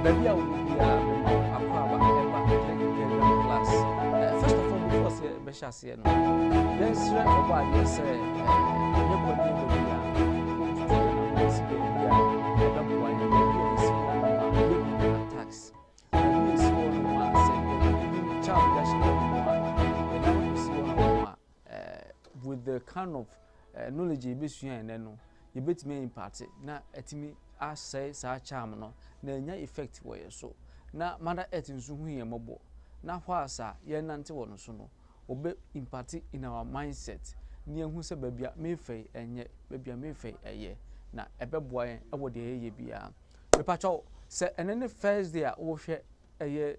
Baby, I will be a class. First of all, before say Beshasian, then straight over the say, tax. With the kind of knowledge you be and then you bet me in party. Now, at me, I say, such charm no. Na nya effect wo so na mother earth nso hu ye mobo na hwa asa ye nante wo no so no obe impact in our mindset ni ehu se babia me fei enye babia me fei eye na ebeboa ye e wo de ye bia me pacho se enene first day a wo hwe eye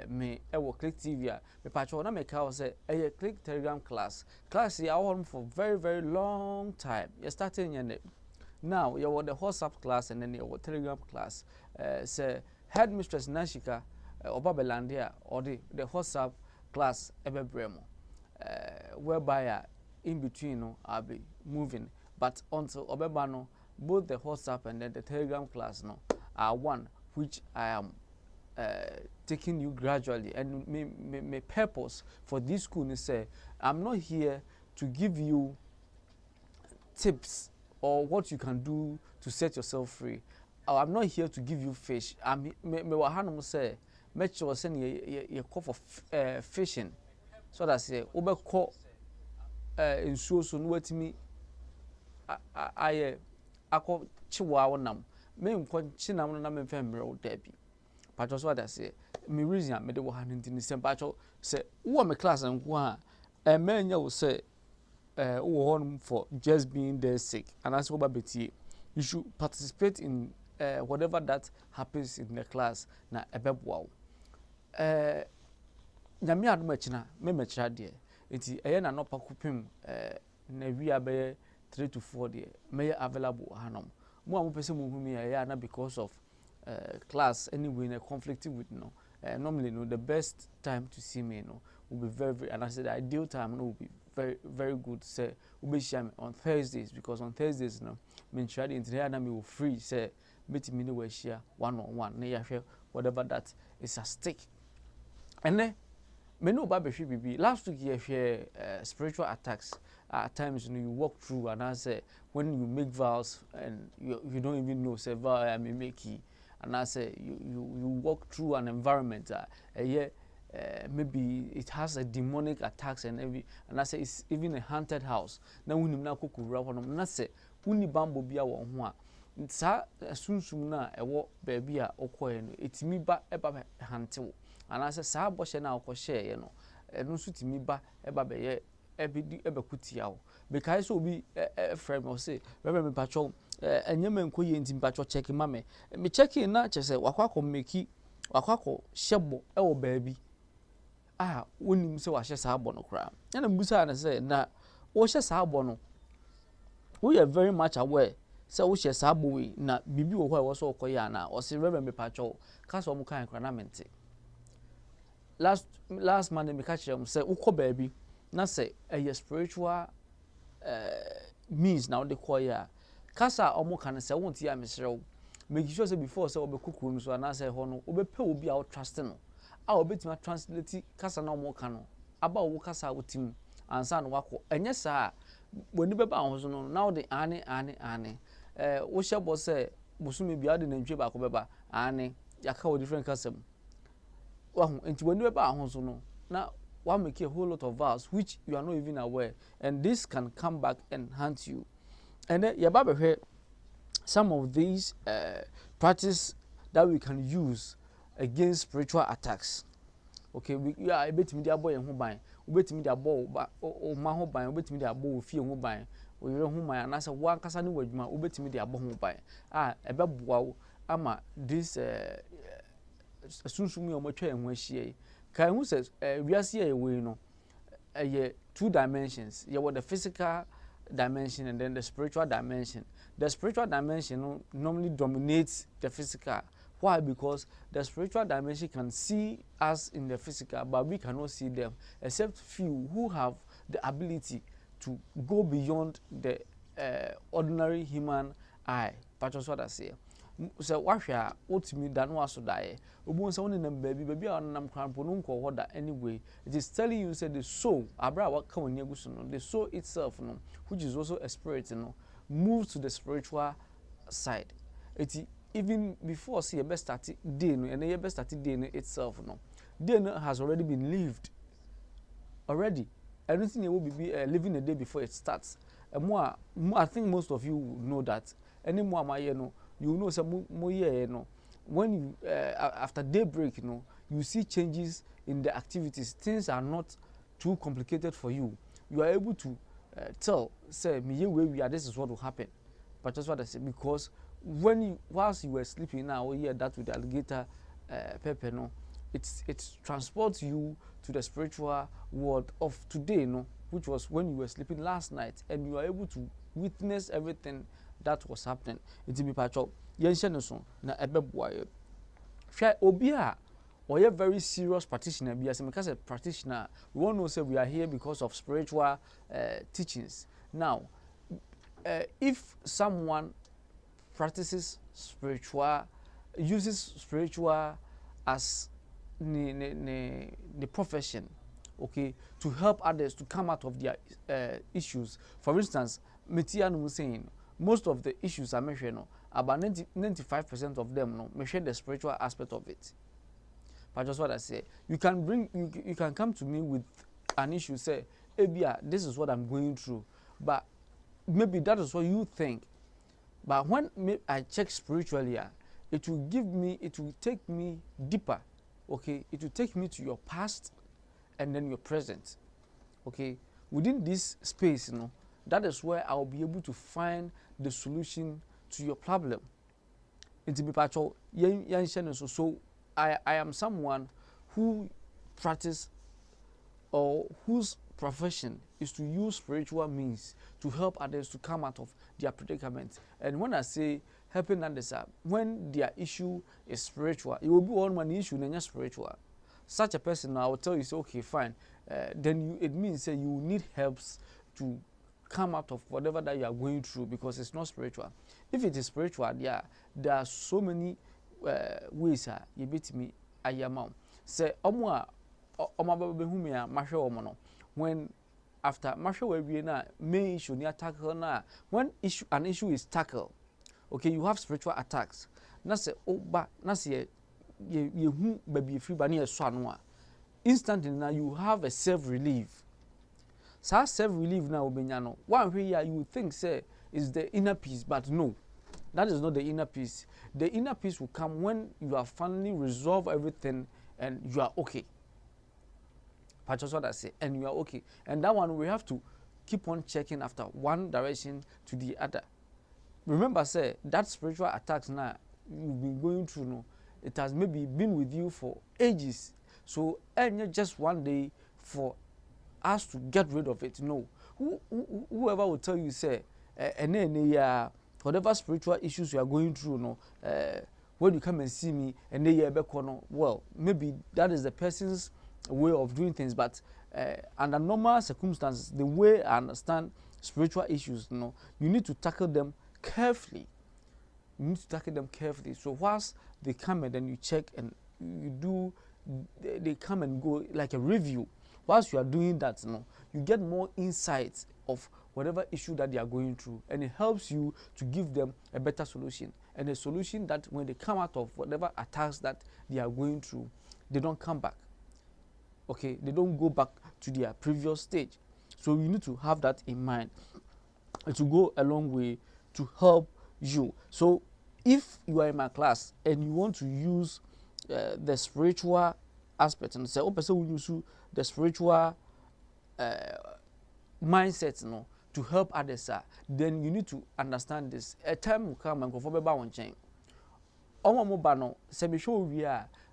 me e wo Click TV a me pacho na me ka wo se eye Click Telegram class ya wo for very long time you starting ye. Now, you want the WhatsApp class and then your Telegram class. Say headmistress Nashika or Babelandia or the WhatsApp class Ebebremo, whereby in between I'll be moving. But until Obebano, both the WhatsApp and then the Telegram class are one, which I am taking you gradually. And my purpose for this school is say I'm not here to give you tips or what you can do to set yourself free. I'm not here to give you fish. Me wahanum say make sure send you call for fishing. So that say obe call in so no wetimi I akọ chiwa wonam me nko chinam na me fembre o dabi. Patcho so that say me reason me de wahanum tin sem patcho say wo me class nko a menya wo say for just being there sick and as over betie you should participate in whatever that happens in the class na ebeboa nyame adom akina me mekira de enti eye na no pakopim na wi be 3 to 4 de me available hanom mo am pese mo hu me eye na because of class anyway na conflicting with no normally no the best time to see me no will be very and I said the ideal time no will be very good say we be on Thursdays because on Thursdays no me try the here na me will free say meet me no we share one on one na ya hwe whatever that is at stake ene me no ba behwe bibi last week you share spiritual attacks at times you walk through and I say when you make vows and you don't even know say vow I may make it and I say you walk through an environment maybe it has a demonic attacks and I say it's even a haunted house na wunim na kokura honom na say uni bambo bia wo ho a sa sunsum na ewo baabi a okoye no etimi ba eba hantewo and I say sa boshe na okohye ye no eno su timi ba eba be ye ebidi ebakutia wo because obi frame o say bebe me patcho enyema nkoye ntim patcho check ma me check na chese wakwakọ meki wakwakọ hyebo ewo baabi wonim se wahye sa abo no kra na mbusa na say na wo hye sa abo no we are very much aware say wo hye sa abo we na bibi wo ho e wo so okoye na o se bebe me patcho ka so mo kan kra na mente last Monday me catch them say ukọ baabi na say a spiritual means now the choir kasa omo kan say won tia mesrew make sure say before say obekukuru no so na say ho no obepe obi a trust no a obetima translate kasa na omo kan no aba wo kasa wotim ansa no wako enye saa boni beba ho so no now the ane wo shebo say bosumi bia de nantwe ba ko beba ane yaka wo different kasam wahu enti boni beba ho so no na one make a whole lot of vows which you are not even aware, and this can come back and haunt you. And then yeah, some of these practice that we can use against spiritual attacks. Okay, we are a bit media boy and home buying, we bet media bow or my home buying, we bet media bow fear home buying, we know whom I and I said one casani word, my ubet media bow home buying. A babu ama this soon me on my chair and when she. Can who says we are see we know two dimensions. You want the physical dimension and then the spiritual dimension. The spiritual dimension normally dominates the physical. Why? Because the spiritual dimension can see us in the physical, but we cannot see them, except few who have the ability to go beyond the ordinary human eye. That's what I say. So wahwa otimi da no aso dae obu nsa woni nam baby a nam krampo no nko hoda anyway it is telling you say the soul abra wa ka woni agusu no the soul itself no which is also a spirit no moves to the spiritual side it even before see best start day no and the best start day no itself no day no has already been lived already everything you will be living a day before it starts I think most of you know that any more no you know some more year no when you after daybreak you see changes in the activities. Things are not too complicated for you. You are able to tell say me where we are, this is what will happen. But that's what I say, because whilst you were sleeping now hear that with the alligator pepper it transports you to the spiritual world of today which was when you were sleeping last night, and you are able to witness everything that was happening. It be patcho yenhye so na ebeboa ye hwe obi a oye very serious practitioner bi as because a practitioner we won't know say we are here because of spiritual teachings. Now if someone practices uses spiritual as the profession, okay, to help others to come out of their issues. For instance, Metian was saying most of the issues I mentioned, about 95% of them mention the spiritual aspect of it. But just what I say, you can come to me with an issue, say, Ebia, this is what I'm going through, but maybe that is what you think. But when I check spiritually, it will take me deeper, okay? It will take me to your past and then your present, okay? Within this space, that is where I'll be able to find the solution to your problem. So I am someone who practice or whose profession is to use spiritual means to help others to come out of their predicament. And when I say helping others, when their issue is spiritual, it will be one issue and not spiritual. Such a person, I will tell you, say, okay, fine. Then it means that you need helps to come out of whatever that you are going through, because it's not spiritual. If it is spiritual, there are so many ways you beat me. I am say omaba be hu me a mahwe omo no when after mahwe we na main issue ni tackle na when an issue is tackled, okay, you have spiritual attacks na se oba na se ye hu baby free ba na ye so anu a instantly now you have a self relief. So self relief now obenya no one way you think say is the inner peace, but no, that is not the inner peace. The inner peace will come when you have finally resolved everything and you are okay. That's what I say, and you are okay. And that one we have to keep on checking after one direction to the other. Remember, say that spiritual attacks now you've been going through, no, it has maybe been with you for ages. So, and just one day for us to get rid of it. No, whoever will tell you, say, whatever spiritual issues you are going through, no, when you come and see me, and they well, maybe that is the person's way of doing things, but under normal circumstances, the way I understand spiritual issues, no, you need to tackle them carefully. You need to tackle them carefully. So whilst they come and then you check and you do, they come and go like a review. Whilst you are doing that, no, you get more insights of whatever issue that they are going through, and it helps you to give them a better solution, and a solution that when they come out of whatever attacks that they are going through, they don't come back. Okay, they don't go back to their previous stage. So you need to have that in mind, and to go a long way to help you. So if you are in my class and you want to use the spiritual aspect and say, oh, person will use the spiritual mindset, no, to help others, then you need to understand this. A time will come and go for one chain.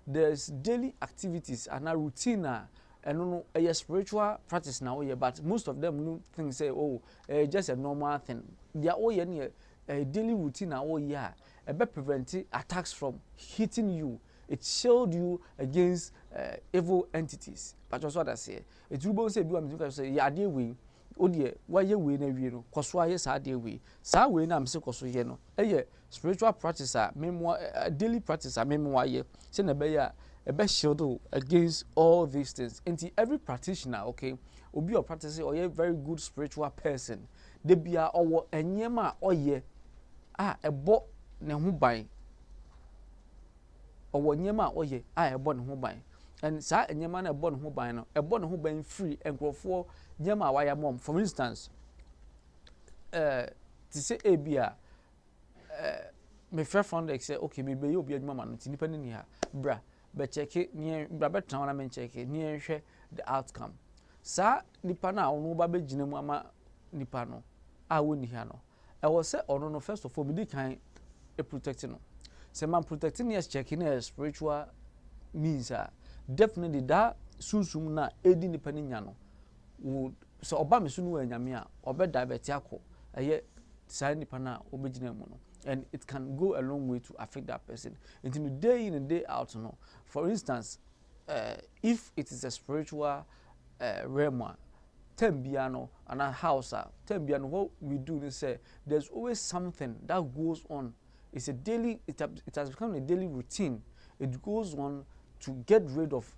There's daily activities and a routine and a spiritual practice now, but most of them think say, oh, just a normal thing. They are all a daily routine now, it prevent attacks from hitting you. It shield you against evil entities. But that's what I say. It will say, do I say, yeah, dear we, oh dear, why you win a real, Koswa, yes, I dear we. Sa way, I'm so Kosoyeno. Spiritual practice, memoir, daily practice, memoir, send a best shield against all these things. And every practitioner, okay, will be a practice or a very good spiritual person. They be our enyema or ye, a bo ne hubai. Or nyema or ye, a bon hubai. And sa nyema na bon hubai no, a bon hubai free and go for nyema wire mom. For instance, to say abia, my friend say, okay, maybe you'll be a mama, independent here, bra, but check it near Brabert Town and check it near the outcome. Sa nipana or no baby jinamama nipano, I wouldn't hear no. I was say, or no, first of all, be kind a protecting. Say, man, protecting yes, checking a spiritual means, definitely that soon na aiding the peniniano would so Obama soon when Yamia or bed diabetiaco, a yet sign nipana obijinamono. And it can go a long way to affect that person. And in the day in and day out, no. For instance, if it is a spiritual realm, tembiano and a house, tembiano, what we do is say there's always something that goes on. It's a daily. It has become a daily routine. It goes on to get rid of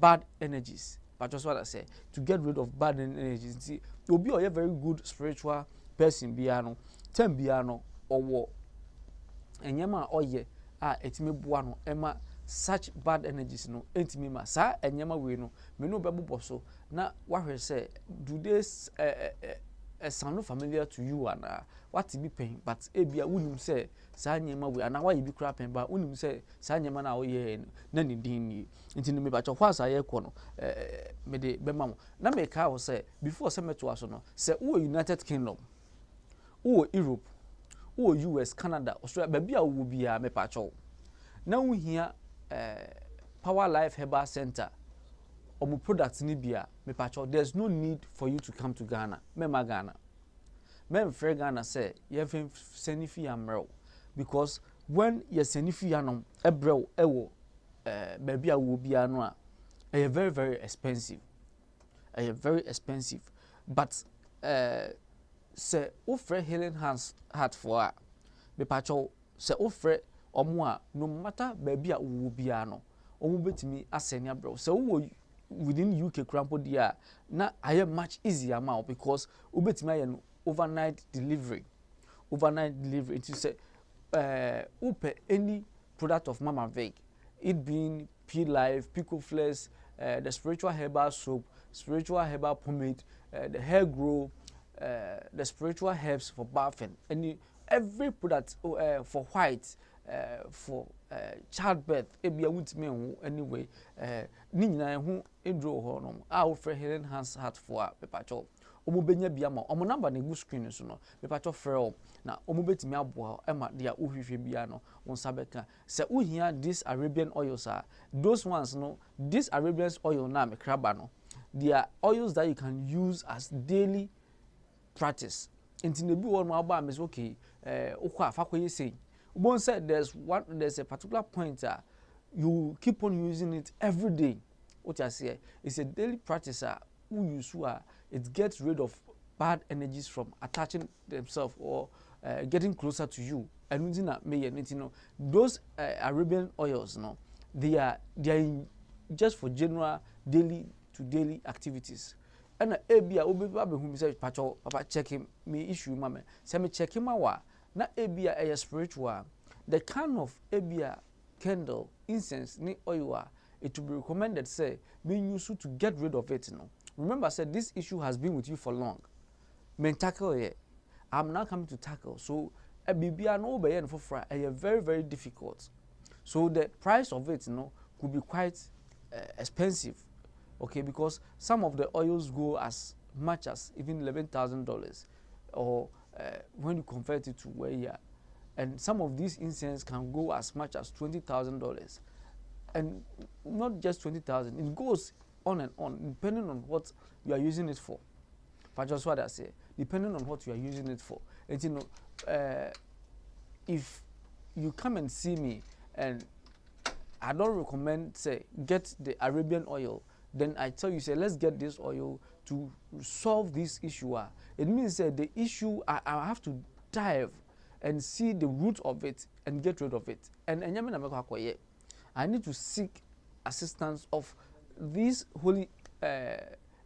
bad energies. But just what I say, to get rid of bad energies. See, you'll be a very good spiritual person, biano, tembiano. Or enyama oye etime bua no ema such bad energies no etime ma sa enyama we no me no bebo so na wahwe say do this sound familiar to you and what be pain but ebia wunim say sa enyama we and why be crap pen ba wunim say sa enyama na oye na ni din ni ntini me ba cho kwa sa ye ko no me de bema mo na me ka wo say before say meto aso no say wo United Kingdom wo Europe o US, Canada, Australia, baby will be a me pacho. Now we hear Power Life Herbal Center or my products Nibia, me pacho. There's no need for you to come to Ghana. Mema Ghana. Mem Fre Ghana say, you have senifi amro. Because when you senifi anom, ebro, ewo, baby will be anwa, a very, very expensive. A very expensive. But, say offer healing hands heart for me pacho say offer omo no matter baby a wo bia no omo betimi asenya bro say wo within UK crampo dia na I am much easier now because ubetimi aye no overnight delivery it is upe any product of Mama Veg, it being P Life, Pico Flex, the spiritual herbal soap, spiritual herbal pomade, the hair grow, the spiritual herbs for bathing, and every product for white, for childbirth, ebi awuti me anyway, ni nyina ho edro ho no a wo frɛ Helen Hands Heart for pepacho omo benya bia ma omo number na egu screen so no pepacho frɛ o na omo betimi aboa ema dia ohwehwe bia no won sabeka se uhia this Arabian oils are those ones no this Arabian oil na me kraba no they are oils that you can use as daily practice until the be one aba me okay okwa afakoye say Ubon said there's a particular point you keep on using it every day. What I say, it's a daily practice who use it gets rid of bad energies from attaching themselves or getting closer to you. And using that may you know those Arabian oils, no, they are just for general daily to daily activities. And ebia obi babe hu mi say pacho papa check him me issue mama say me check him awa na ebia a spiritual the kind of ebia candle incense ni oil it will be recommended say being used to get rid of it no remember said this issue has been with you for long men tackle it I'm now coming to tackle so a bibia no be yen for very difficult so the price of it no could be quite expensive. Okay, because some of the oils go as much as even $11,000 or when you convert it to where you are. And some of these incense can go as much as $20,000. And not just 20,000, it goes on and on depending on what you are using it for. But just what I say, depending on what you are using it for. And you know, if you come and see me and I don't recommend, say, get the Arabian oil, then I tell you, say, let's get this oil to solve this issue. It means that the issue, I have to dive and see the root of it and get rid of it. And I need to seek assistance of these holy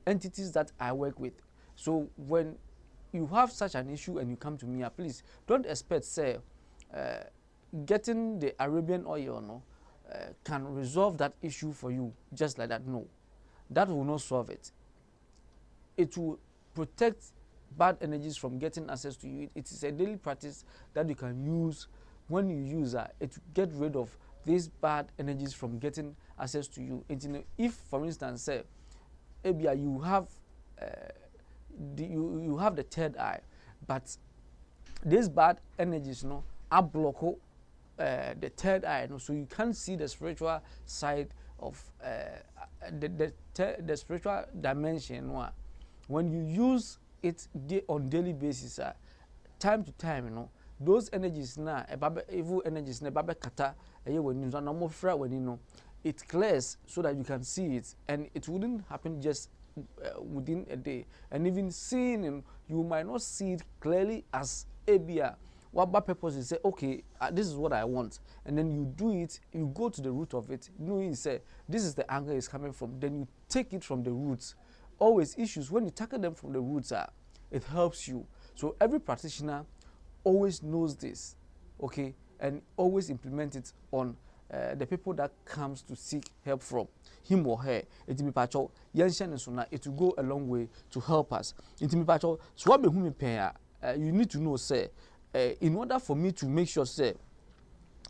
entities that I work with. So when you have such an issue and you come to me, please don't expect, say, getting the Arabian oil no, can resolve that issue for you just like that. No. That will not solve it. It will protect bad energies from getting access to you. It is a daily practice that you can use. When you use it will get rid of these bad energies from getting access to you. If, for instance, say, you have you have the third eye, but these bad energies, no, are block the third eye, no, so you can't see the spiritual side of the spiritual dimension. When you use it on daily basis, time to time, you know, those energies na evil energies na kata when you no when you know it clears so that you can see it, and it wouldn't happen just within a day. And even seeing him, you might not see it clearly as abia. What bad purpose is say, okay, this is what I want, and then you do it, you go to the root of it, knowing say this is the anger is coming from, then you take it from the roots. Always issues when you tackle them from the roots, it helps you. So every practitioner always knows this, okay, and always implement it on the people that comes to seek help from him or her. It will go a long way to help us. It will so you need to know, say, in order for me to make sure, say,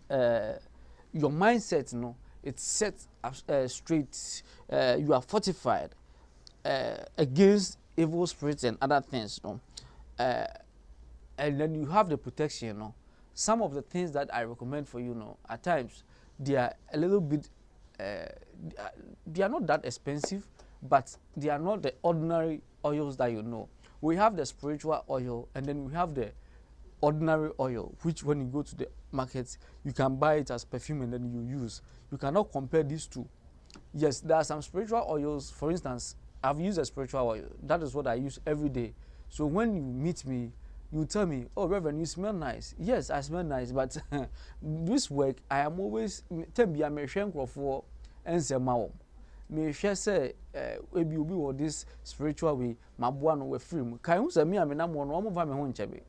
your mindset, you know, it's set straight, you are fortified against evil spirits and other things, you know, and then you have the protection, you know. Some of the things that I recommend for you, you know, at times they are a little bit, they are not that expensive, but they are not the ordinary oils that you know. We have the spiritual oil, and then we have the ordinary oil, which when you go to the market, you can buy it as perfume and then you use. You cannot compare these two. Yes, there are some spiritual oils. For instance, I've used a spiritual oil. That is what I use every day. So when you meet me, you tell me, oh, Reverend, you smell nice. Yes, I smell nice, but this work, I am always, me share say ebi obi wo this spiritual way maboa no we free mu kan hu say me amena mo no omo va me ho nchebe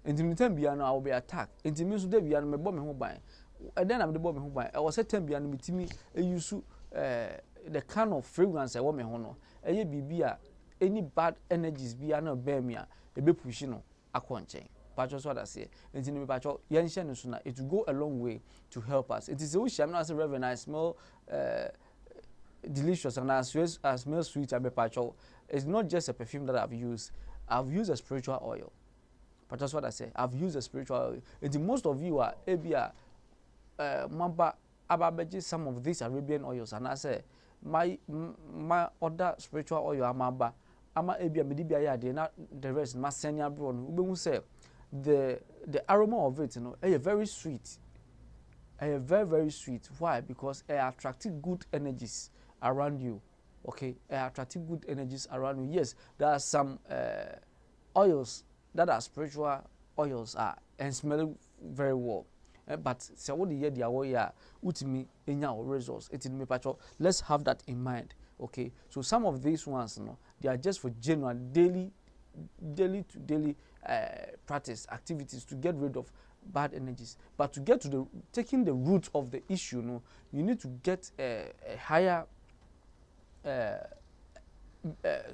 enti me time bia no I will be attacked enti me so da bia no me bo me ho ban e den na me bo me ho ban e wo say time bia no metimi use the kind of fragrance e wo me ho no eye bibia any bad energies bia na be me a e be push no akonchen patcho so that say enti me patcho yen hye no so na it will go a long way to help us. It is a wish I'm not say reverend I smell delicious and I smell sweet and patcho. It's not just a perfume that I've used a spiritual oil. But that's what I say. I've used a spiritual oil. And most of you are ebia mamba ababeji some of these Arabian oils and I say my other spiritual oil amaba ama ebia medibia ya de na the rest ma senya bro no ube say the aroma of it, you know, is very sweet. Very sweet. Why? Because it attracting good energies around you. Okay, it attracting good energies around you. Yes, there are some oils that are spiritual oils and smell very well. But so what the year the away utimi enya results. It in me patcho. Let's have that in mind. Okay, so some of these ones, you know, they are just for genuine daily practice activities to get rid of bad energies. But to get to taking the root of the issue, you know, you need to get a higher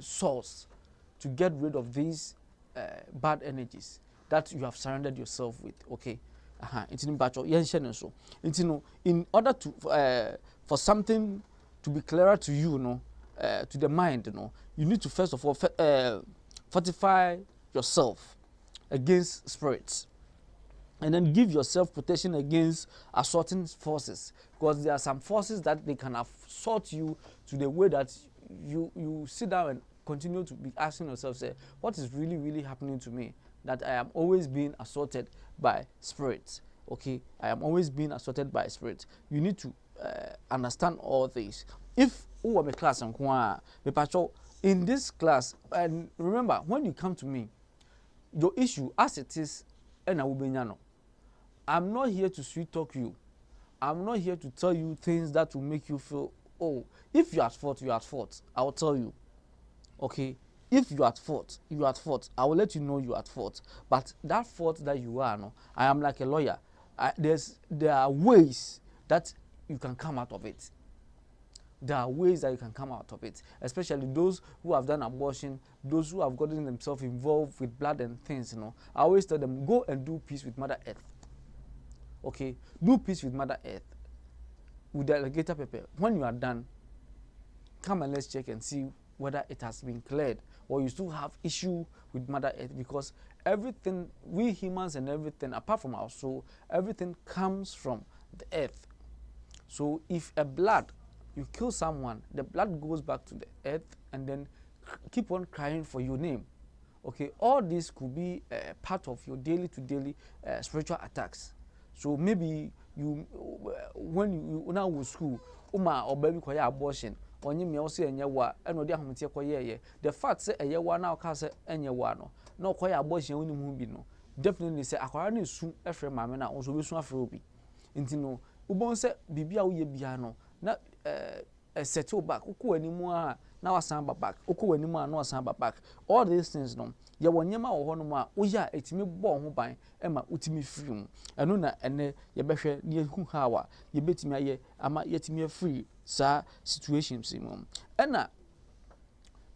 source to get rid of these bad energies that you have surrounded yourself with. Okay, in order to for something to be clearer to you, you know, to the mind, you know, you need to first of all fortify yourself against spirits, and then give yourself protection against assaulting forces, because there are some forces that they can assault you to the way that you sit down and continue to be asking yourself, say, what is really happening to me, that I am always being assaulted by spirits. Okay, I am always being assaulted by spirits. You need to understand all this. If who am a class and in this class, and remember, when you come to me, your issue as it is, and I'm not here to sweet talk you. I'm not here to tell you things that will make you feel, oh, if you're at fault, you're at fault. I will tell you. Okay? If you're at fault, you're at fault. I will let you know you're at fault. But that fault that you are, no, I am like a lawyer. There are ways that you can come out of it. There are ways that you can come out of it, especially those who have done abortion, those who have gotten themselves involved with blood and things, you know. I always tell them, go and do peace with Mother Earth. Okay? Do peace with Mother Earth with the alligator pepper. When you are done, come and let's check and see whether it has been cleared or you still have issue with Mother Earth, because everything, we humans and everything, apart from our soul, everything comes from the earth. So if you kill someone, the blood goes back to the earth and then keep on crying for your name. Okay, all this could be part of your daily to daily spiritual attacks. So maybe you, when you now with school, or baby kwaya abortion, on you may also say enyewa, and no dia humtia kwaye. The fact say enyewa now can say enyewa no kwaya abortion when you be no. Definitely say akwara ni su efre mame na onso be su afre obi. Nti no, ubon say bibia wo ye bia no na settle back uko animu a na wasan back uko animu a na wasan back. All these things no ye wonyema wo hono mu a oya etimi bo ho ban e ma utimi free mu eno na ene ye behwe ne hu hawa ye betimi aye ama yetimi free sa situations mu ena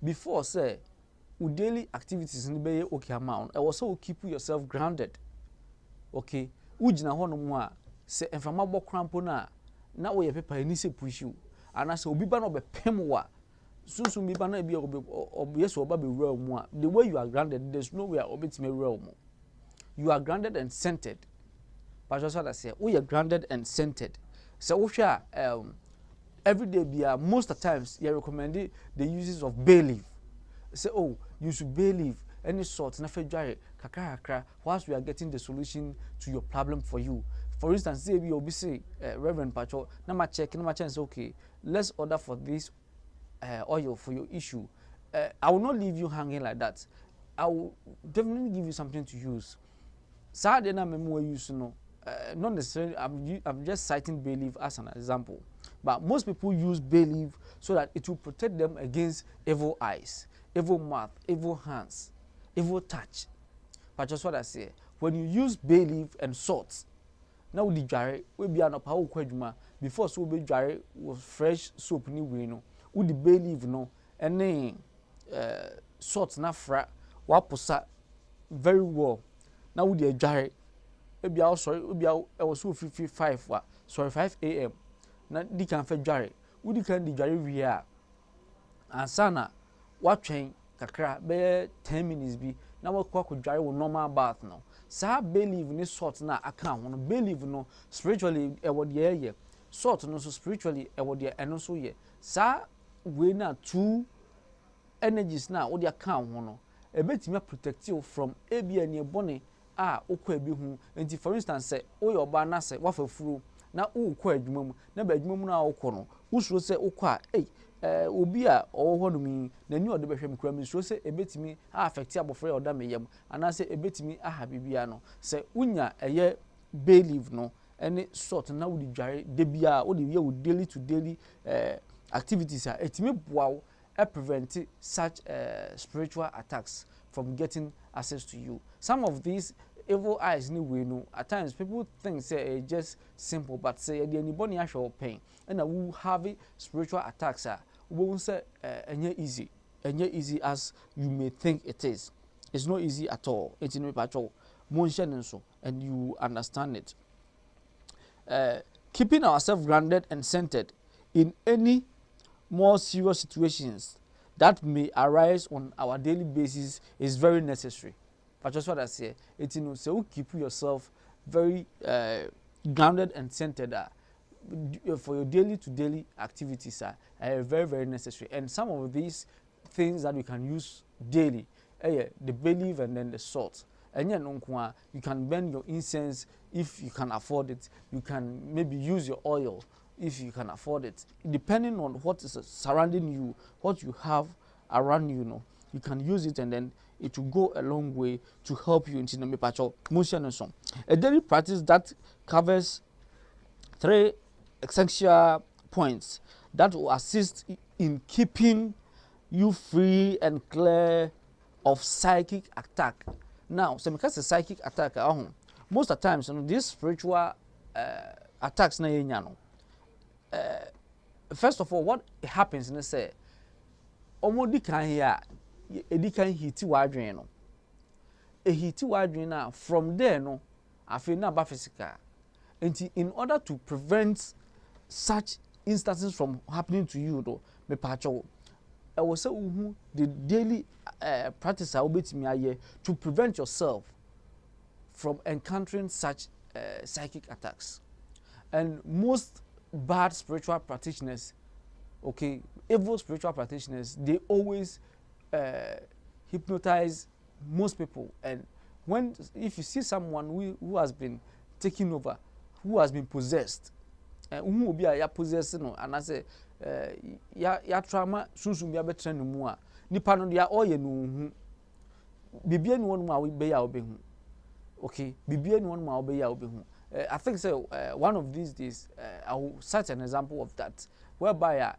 before say daily activities ni be ye okay amount e was so keep yourself grounded. Okay, ujina hono mu a se enfama bo krampo na wo ye pepa ni se push you ana se obi ba no be pem wa sunsun bi ba na bi yeso oba be real mu a the way you are grounded, there's no way obetime real mu. You are grounded and centered. Pastor Sada say we are grounded and centered. So we share every day be most of the times you recommend the uses of bay leaf. Say, oh, you should bay leaf any sort na fe dware kakra whilst we are getting the solution to your problem for you. For instance, say we obi say Reverend Pacho na ma check and say, okay, let's order for this oil for your issue. I will not leave you hanging like that. I will definitely give you something to use. Saturday na memo use no, not necessarily. I'm just citing bay leaf as an example. But most people use bay leaf so that it will protect them against evil eyes, evil mouth, evil hands, evil touch. But just what I say, when you use bay leaf and salt, now we dry, we be an upper quadruma before so be dry with fresh soap ni we no. We the bay leaf no, and then salt na fra waposa very well. Now we the dry. Ebi a sorry, ebi a was so 55 wa sorry 5 a.m. Na di kan fe dware. We di kan di dware wi a ansana watwen kakra be 10 minutes bi na we kwa dware wo normal bath no. Sa believe ni salt na aka ho no believe no spiritually e wo de ye salt no so spiritually e wo de eno so ye. Sa we na two energies na wo de aka ho no e betimi protect you from ebi anie bone okwa bi hu enti for instance say o yo ba na say wafafuru na ukwa adwuma mu na ba adwuma mu na ukọ no usuro say ukwa obi a owo no mi na ni ode behwe mkura mi usuro say ebetimi affect abofra oda meyam ana say ebetimi aha bibia no say unya eye bay leaf no any sort na wudi dware de bia o de ye wo daily to daily activities a etimi boawo prevent such spiritual attacks from getting access to you. Some of these evil eyes ni we know at times people think say it's just simple, but say the anybody actual pain and we have spiritual attacks we won't say easy as you may think it is. It's not easy at all. It's in patrol and you understand it. Keeping ourselves grounded and centered in any more serious situations that may arise on our daily basis is very necessary. But just what I say, it's so keep yourself very grounded and centered for your daily to daily activities are very, very necessary. And some of these things that we can use daily, the bay leaf and then the salt. And you can burn your incense if you can afford it. You can maybe use your oil if you can afford it. Depending on what is surrounding you, what you have around you, you can use it and then it will go a long way to help you in the a daily practice that covers 3 essential points that will assist in keeping you free and clear of psychic attack. Now, so because a psychic attack, most of the times, these spiritual attacks, first of all, what happens, say, omodi kan here, edi kan hiti wadwen no. E hiti wadwen na from there no, afi na ba physical. In order to prevent such instances from happening to you, though, me pacho, I was say the daily practice I obetimi aye to prevent yourself from encountering such psychic attacks. And most bad spiritual practitioners, okay, evil spiritual practitioners, they always hypnotize most people. And if you see someone who has been taken over, who has been possessed, who will be a possessed, and I say, ya trauma, soon be a better no more. Nippon, they are all you know. Bibian one more will be our being. Okay, Bibian one more will be our being. I think so. One of these days, I will cite an example of that, whereby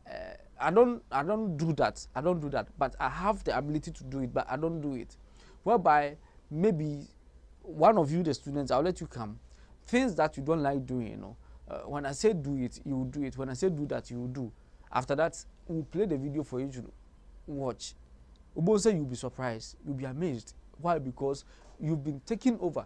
I don't do that. I don't do that, but I have the ability to do it, but I don't do it. Whereby maybe one of you, the students, I'll let you come. Things that you don't like doing, when I say do it, you will do it. When I say do that, you will do. After that, we'll play the video for you to watch. You'll be surprised. You'll be amazed. Why? Because you've been taken over.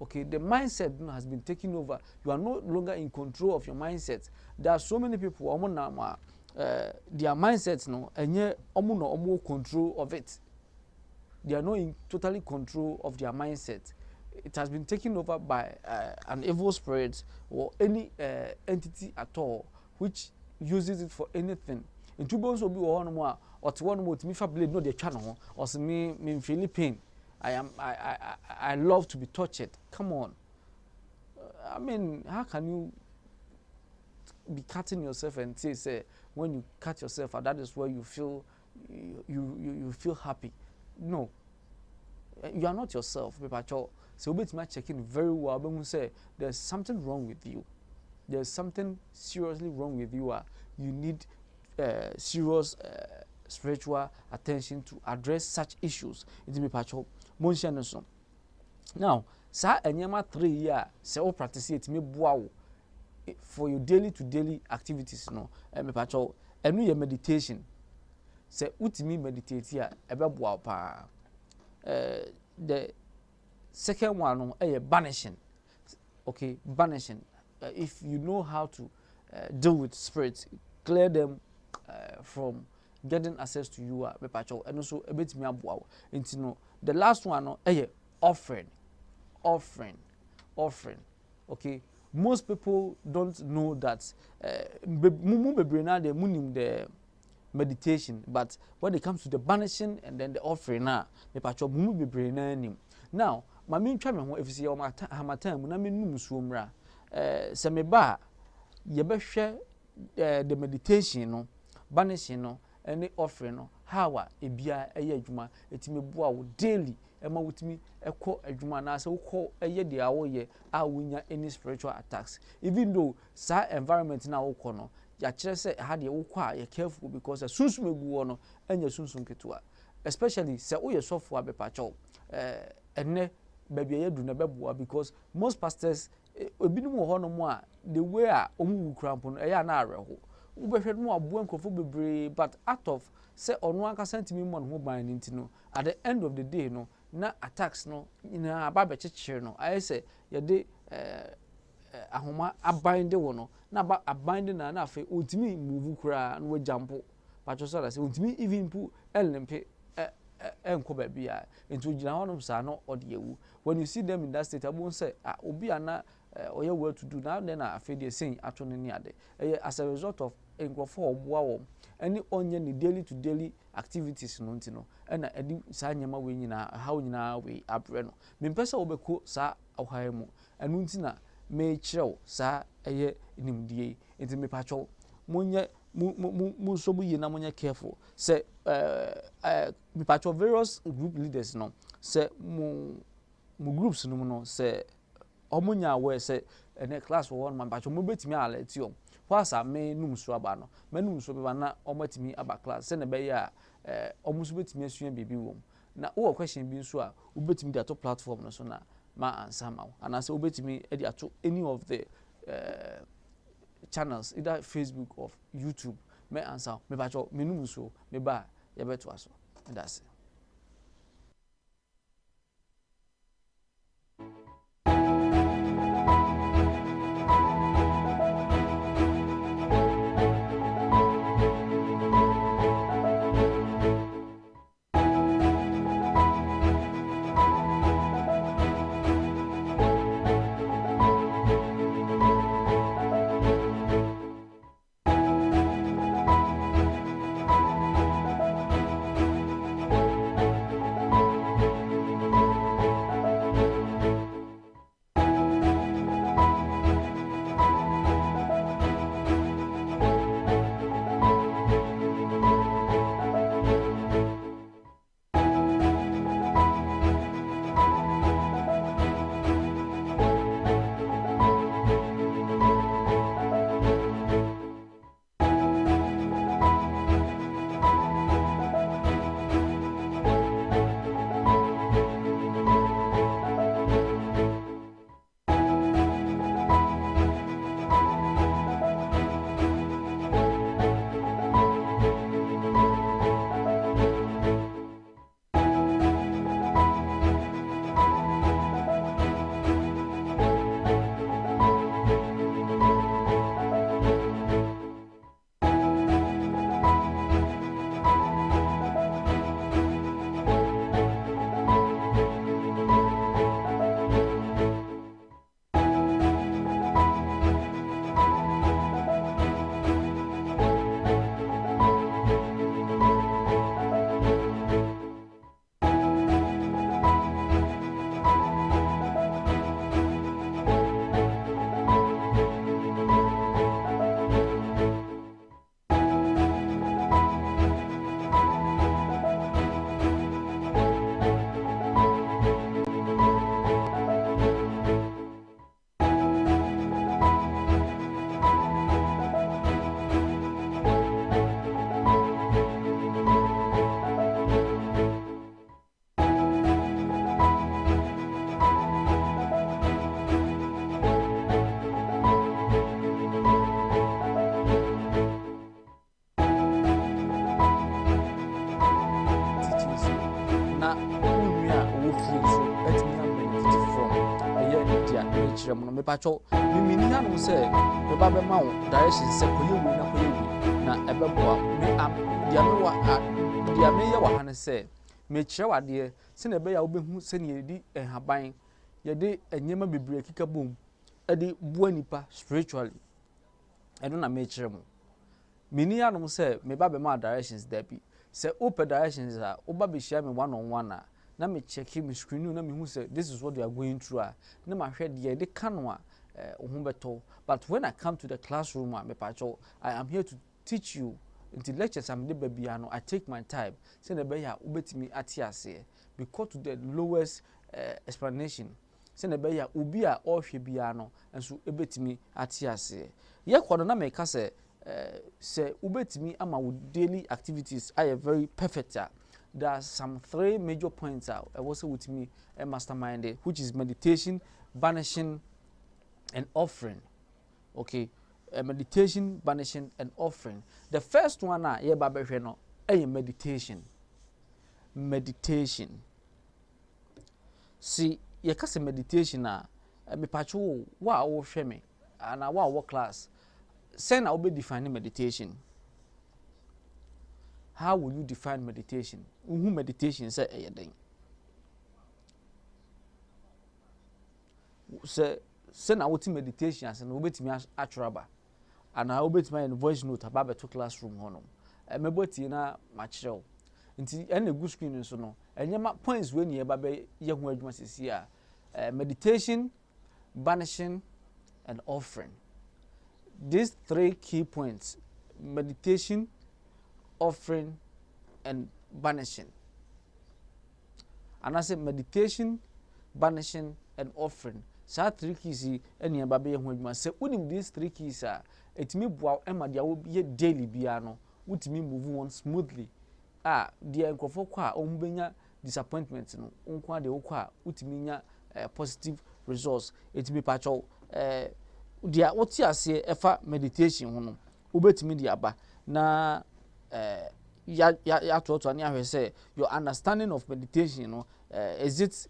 Okay, the mindset has been taken over. You are no longer in control of your mindset. There are so many people, their mindsets, and yet no control of it. They are not in totally control of their mindset. It has been taken over by an evil spirit or any entity at all, which uses it for anything. In two bones will be one more, or to one more to me for blade, no, the channel, or to me feeling pain. I love to be touched. Come on. I mean, how can you be cutting yourself and say when you cut yourself, that is where you feel you feel happy? No, you are not yourself. So we checking very well. But we say there's something wrong with you. there's something seriously wrong with you, you need serious spiritual attention to address such issues. It may patch up. Now, sa enyema 3 year se o practice it me boa for your daily to daily activities no me patch up. Enu ye meditation. Se utimi meditate here ebe boa pa. The second one no banishing. Okay, banishing. If you know how to deal with spirits, clear them from getting access to you, and also a bit me aboa. The last one no offering. Okay, most people don't know that the meditation, but when it comes to the banishing and then the offering, now my main try if you see my time na me num suomra se me ba ye behwe the meditation no banishing no any offering no how ebia eye adwuma etime bua wo daily ema wotimi ekọ adwuma na se wokọ eye de awoye a wonya any spiritual attacks, even though sa environment na wokọ no ya kire se ha de wokọ a ye careful because sunsun egu wo no enya sunsun ketua, especially se wo ye sofo abepacho enne baby edu na beboa, because most pastors ebinum wo ho no mo a the way a omu wukrampo no eya na areho wo behwe no abo enkofo bebre, but out of say onu aka sentimi mo no ban nti no at the end of the day no na attacks no na aba bechichire no aye say ye de ahoma abinde wo no na ba abinde na afa ontimi move kura no wajampo pacho so that say ontimi even pu elmpe enko ba bia enti ogina honom sa no odewu. When you see them in that state abon say obi ana oye well to do now, then afa dey saying ato ne ne ade as a result of enkrofo oboa wo any onye ni daily to daily activities no ntino na edi sa nyama we nyina how nyina we abre no me pesa obeko sa ohai mu enu ntina me kirew sa eye nimdie enti me pacho munye mu so bu yina munye careful say me pacho various group leaders no say mu groups no no say omunya we say ene class for one man pacho mu betimi alert you kwasa me num so aba no me num so be na omatimi aba class se na be ya omuso betimi asua bibi wom na wo question bi nso a wo betimi dey to platform no so na ma answer ma and say wo betimi e dey to any of the channels either Facebook or YouTube me answer me ba cho me num so me ba ye beto aso, and that's it. na nua wo fie so etimi am benefit from eye dia e kire mo no me pacho mi ni hanom se me ba be ma wo direction se koye wi na koye wi na ebeboa me am dia me ye wa hane se me kire wade se na be ya wo behu se ne yedi enhaban ye de enyema bebre kika bom e de bua nipa spiritually e do na me kire mo mini hanom se me ba be ma directions there bi se open directions a oba be share me one on one na me check me screen na me hu say this is what you are going through na ma hwɛ de kano a ohun beto. But when I come to the classroom me pacho I am here to teach you until lectures am de babia no I take my time say na be ya obetimi ate ase because to the lowest explanation say na be ya obi a ohwe bia no enso ebetimi ate ase ye kodo na me ka say say ubetimi ama wo daily activities are very perfect. There are some 3 major points I was with me a mastermind, which is meditation, banishing, and offering. Okay, meditation, banishing, and offering. The first one yeah, babe no, meditation. Meditation. See, you can say meditation me pacho wa wo hwe me ana wa wo class. Say na obe define meditation. How will you define meditation? Who meditation say eyeden? Say na what meditation as na obetimi atweraba. And how obetimi in voice note about to classroom honom. Meboti na ma kyerɛw. Nti ene good screen nso no. Enyema points we ni eba be ye ho adwuma sisi a meditation, banishing and offering. These 3 key points: meditation, offering, and banishing. And I say meditation, banishing, and offering. So 3 keys any baby when say unim these 3 keys it me bua ema dia be daily biano utimi move on smoothly. Dia nkofo kwa ombenya disappointment no onko de okwa utimi nya positive results. It me pacho dia woti ase efa meditation ho no obetimi dia ba na ya to ani ahwe say your understanding of meditation, you know, is it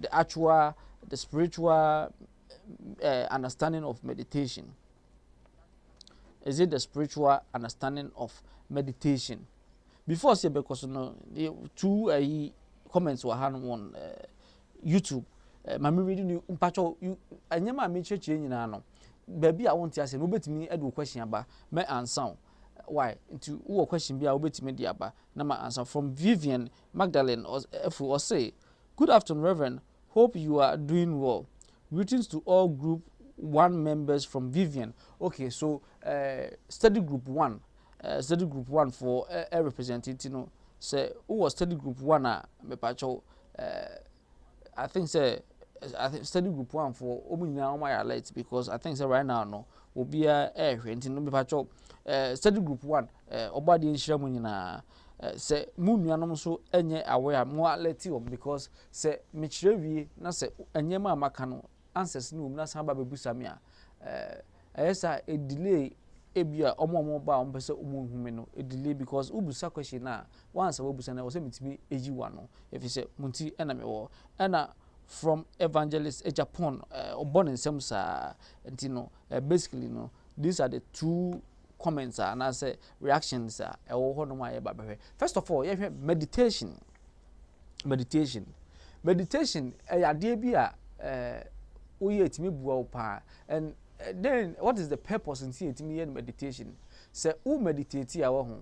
the spiritual understanding of meditation? Is it the spiritual understanding of meditation? Before say because no 2 comments were on YouTube. Mama reading you mpacho you anyama me cheche nyina no baby I want to ask no betimi edu question aba me answer why into who question bia obetimi di aba na ma answer from Vivian Magdalene or say good afternoon Reverend, hope you are doing well, greetings to all group 1 members from Vivian. Okay, so study group 1 for a representative, you know, say who was study group 1 me pacho I think study group 1 for omina my alert because I think say right now no will be a hwenti no be pacho study group 1 obadi nhira mu nyina say mu nuanom so enye aware mo alert because say me kire wie na say enyema amaka no answers ni na san ba bebusa me esa a delay ebia omo ba ompese omonhume no a delay because ubusa question na once obusa na wo say mitimi eji wa no if you say munti ena me wo ena from Evangelist Japan born in Semsa ntino basically no these are the 2 comments and I say reactions first of all meditation ya de bia oye etimi bua pa and then what is the purpose in see etimi meditation say who meditate ya wo ho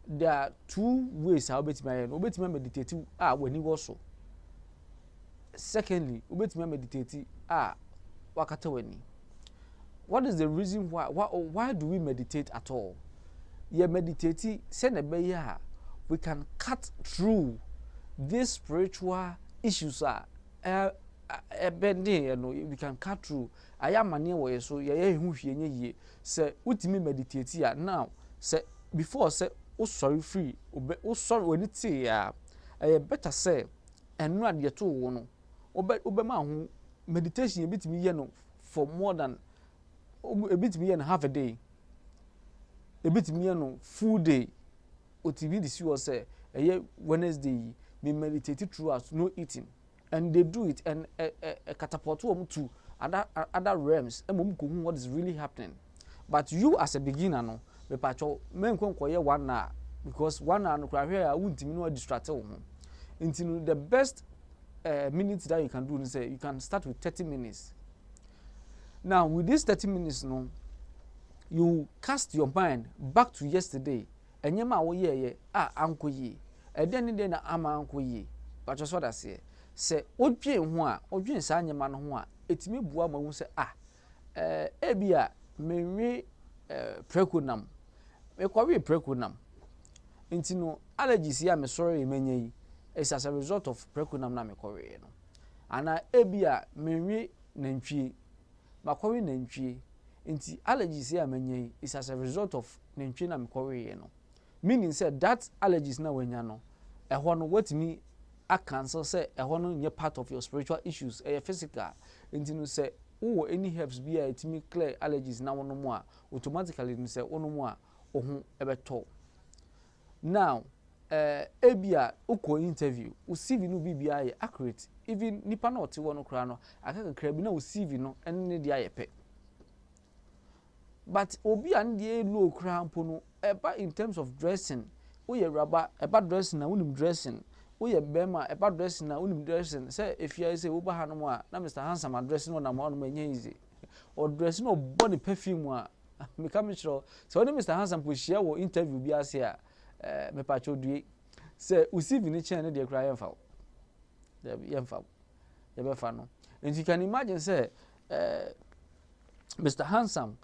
there are 2 ways how betimi meditate wani wo so. Secondly, ubetimi meditate wakata wani. What is the reason why do we meditate at all? Yeah, meditate send a we can cut through these spiritual issues bending, you know, we can cut through. I am mania way so ye hu hwie nye say utimi meditate now say before say o sorry free o sorry when it say better say enu ade to wo no obema ho meditation ebitimi ye no for more than ebitimi ye no half a day, ebitimi ye no full day. Otimi disi wo say Wednesday me meditate throughout no eating, and they do it and catapult them to other realms and what is really happening. But you as a beginner no me pacho men kon koye 1 hour because 1 hour no kra hwe a wuntimi no distract wo ho. Into the best minutes that you can do is say you can start with 30 minutes. Now with this 30 minutes no, you cast your mind back to yesterday. Enyema wo ye anko yi. Eden ni de na ama anko yi. But just what I say odwen ho a, odwen sa nyema no ho a, etimi bua ma hu say ebia menwe preconam. Me kwawe preconam. Nti no allergies ya me sorry menye yi. It's as a result of preconam na me kwawe no. Ana ebia menwe nantwie. Makwawe nantwie. Nti allergies ya menye is as a result of nantwie na me kwawe no. Meaning said that allergies na wenya no ehwo no watimi a cancel say ehwo no nye part of your spiritual issues physical. Nti no say wo any herbs be a etimi clear allergies na wono mu a automatically no say wono mu a ohun ebeto. Now ebia uko interview u CV no bibia ye accurate, even nipa na ote wono kra no akaka bi na u CV no enne dia ye pe. But obi an dey low kra mpo no eba in terms of dressing, we rubber eba dressing na unim dressing, we bema eba dressing na unim dressing. Say if you say uba hanu a na Mr. Handsome addressing on na ma no easy or dressing or body perfume a me come sure so when Mr. Handsome po share wo interview bi ase a me pa chodue say usivi ni chen na dey cry yemfa yemfa yebefa no. And you can imagine say Mr. Handsome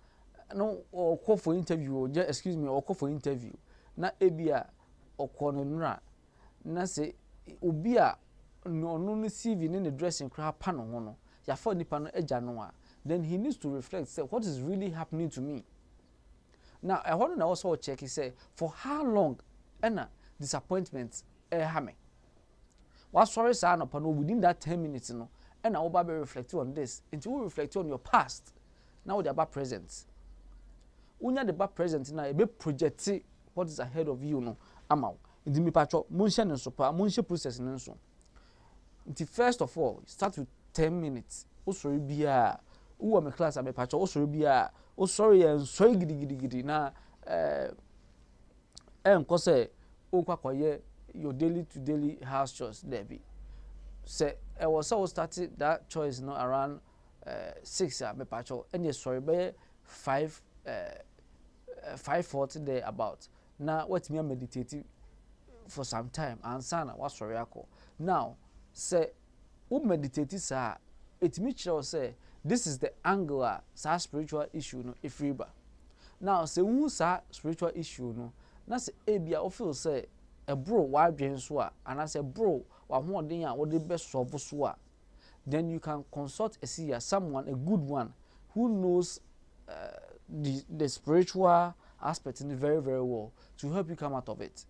no or call for interview or just excuse me or call for interview na ebia okono nra na say obi a no CV ni dressing cra pa no ho no ya for nipa no eja no a, then he needs to reflect say what is really happening to me. Now I want to also check he say for how long ena disappointment ha me what sorry say no pa no within that 10 minutes no ena wo ba be reflect on this until you reflect on your past now the about present. Unya the back present na ebe project what is ahead of you no amaw ndi mi patcho munhye ne so pa munhye process ne so nti first of all start with 10 minutes osori bia wo me class abe patcho osori bia osori en sori gidi na enko say okwakoye your daily to daily house chores there be say I was so started that choice no around 6 abe patcho and sorry be 5:40 there about. Now what me meditate for some time and sana was sorry ako. Now say who meditate sa it me say this is the angular sa spiritual issue no if riba. Now say who sa spiritual issue no na say ebia o feel say a bro wa dwen so a and I say bro wa hoden a wo de be solve so a, then you can consult a seer, someone a good one who knows the spiritual aspect in it very well to help you come out of it.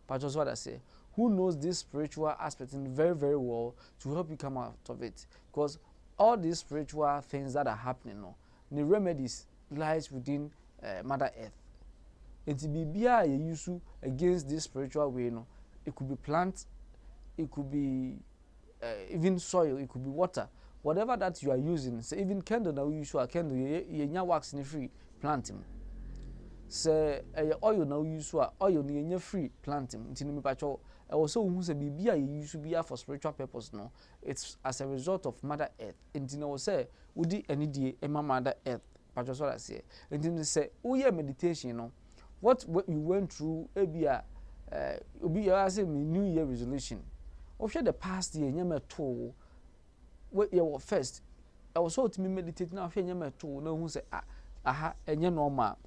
But just what I say, who knows this spiritual aspect in very well to help you come out of it, because all these spiritual things that are happening no, the remedies lies within Mother Earth. It be bia you use against this spiritual way no, it could be plant, it could be even soil, it could be water. Whatever that you are using, say even candle now you use a candle, you wax in free planting. Say oil now you use oil in free planting. Until me pacho, I also who say bibia you use bia for spiritual purpose no. It's as a result of Mother Earth. Until say udi any day ema Mother Earth. Pacho so I say. Until say oh yeah meditation no. What you went through ebia obi I say New Year resolution. Over the past year nyama to what you were first. I was so to me meditate now. Fe nyama to no who say aha enye normal.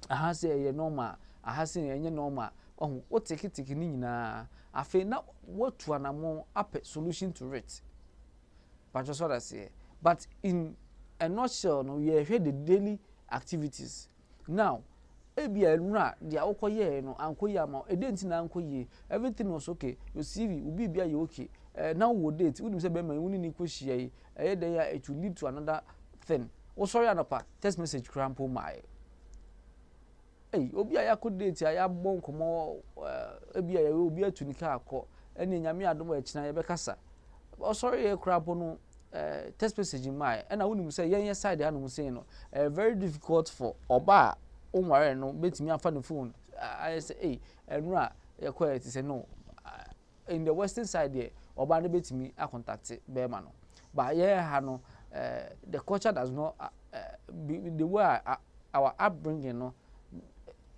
Aha say enye normal. Aha say enye normal. Oh, what take it ni nyina. Afe na what to anamo up solution to it. But just what I say. But in a nutshell, no, you have the daily activities. Now, ebia nra dia okoye no ankoye ama edenti na ankoye everything was okay. You see ubi bia you okay. Now we date we say be man we ni ko hia yi it will lead to another thing. Oh sorry anapa text message crampo my obi a yakɔ date a yabɔ nkɔmɔ ebi a obi atu ni kaa akɔ ɛne nyame adom a ɛkyina yɛbɛkasa ɔsɔre yɛ kora po no text message mai ɛna wonim sɛ yɛn side ha no sɛ no very difficult for oba onware no betimi afa no phone I say ɛnura yɛkɔ ɛte sɛ no in the western side there oba no betimi a contact bɛɛma no but yeah ha no the culture does not the way our upbringing no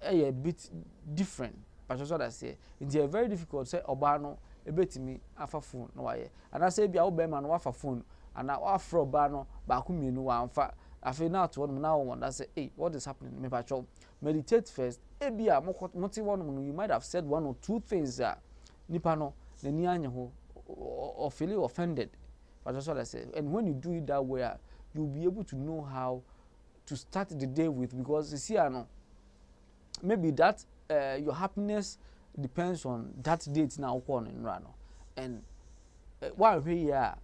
a bit different but also that say it's very difficult say oba no ebetimi afa phone no waye and I say bia wo bɛɛma no wafa phone and now afro oba no ba ku mienu wa amfa afi na to one now one that say hey what is happening me patcho meditate first ebia moti one you might have said one or two things that nipa no nani anya ho or feel offended but that's what I say and when you do it that way you'll be able to know how to start the day with because you see no maybe that your happiness depends on that date now on in rano and while we are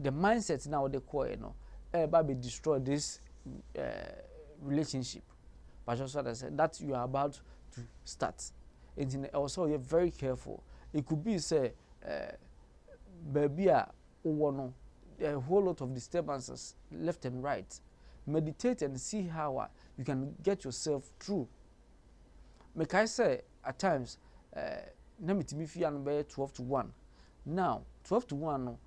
the mindset now the core you know be destroy this relationship but just what I said that you are about to start and also you're very careful it could be say baby a whole lot of disturbances left and right meditate and see how you can get yourself through make I say at times na mitimi fi an be 12 to 1 now 12 to 1 no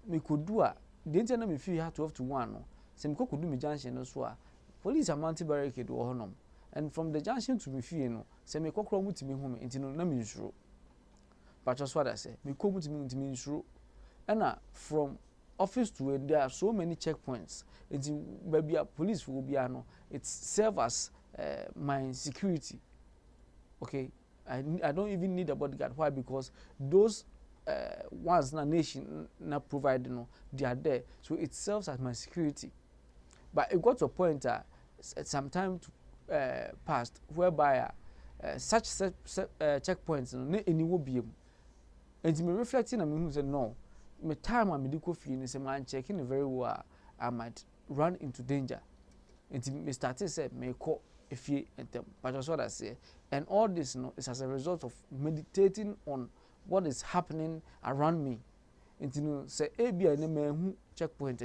me could do a the internet me fi ha 12 to 1 no se me could do me junction no so a police amount barricade wo honom and from the junction to me fi no se me kokro mutimi hu me ntino na me nsuro but just what I say me ko mutimi nsuro and from office to where there are so many checkpoints it's maybe a police will be no it serve as my security okay I don't even need a bodyguard why because those ones na nation na provide no they are there so it serves as my security but it got to a point some time passed whereby such checkpoints no any will be and me reflecting and me say no me time I medical fee ni say man checking very well I might run into danger and me started say me call if you but that's what I say and all this is as a result of meditating on what is happening around me and say ebi na me checkpoint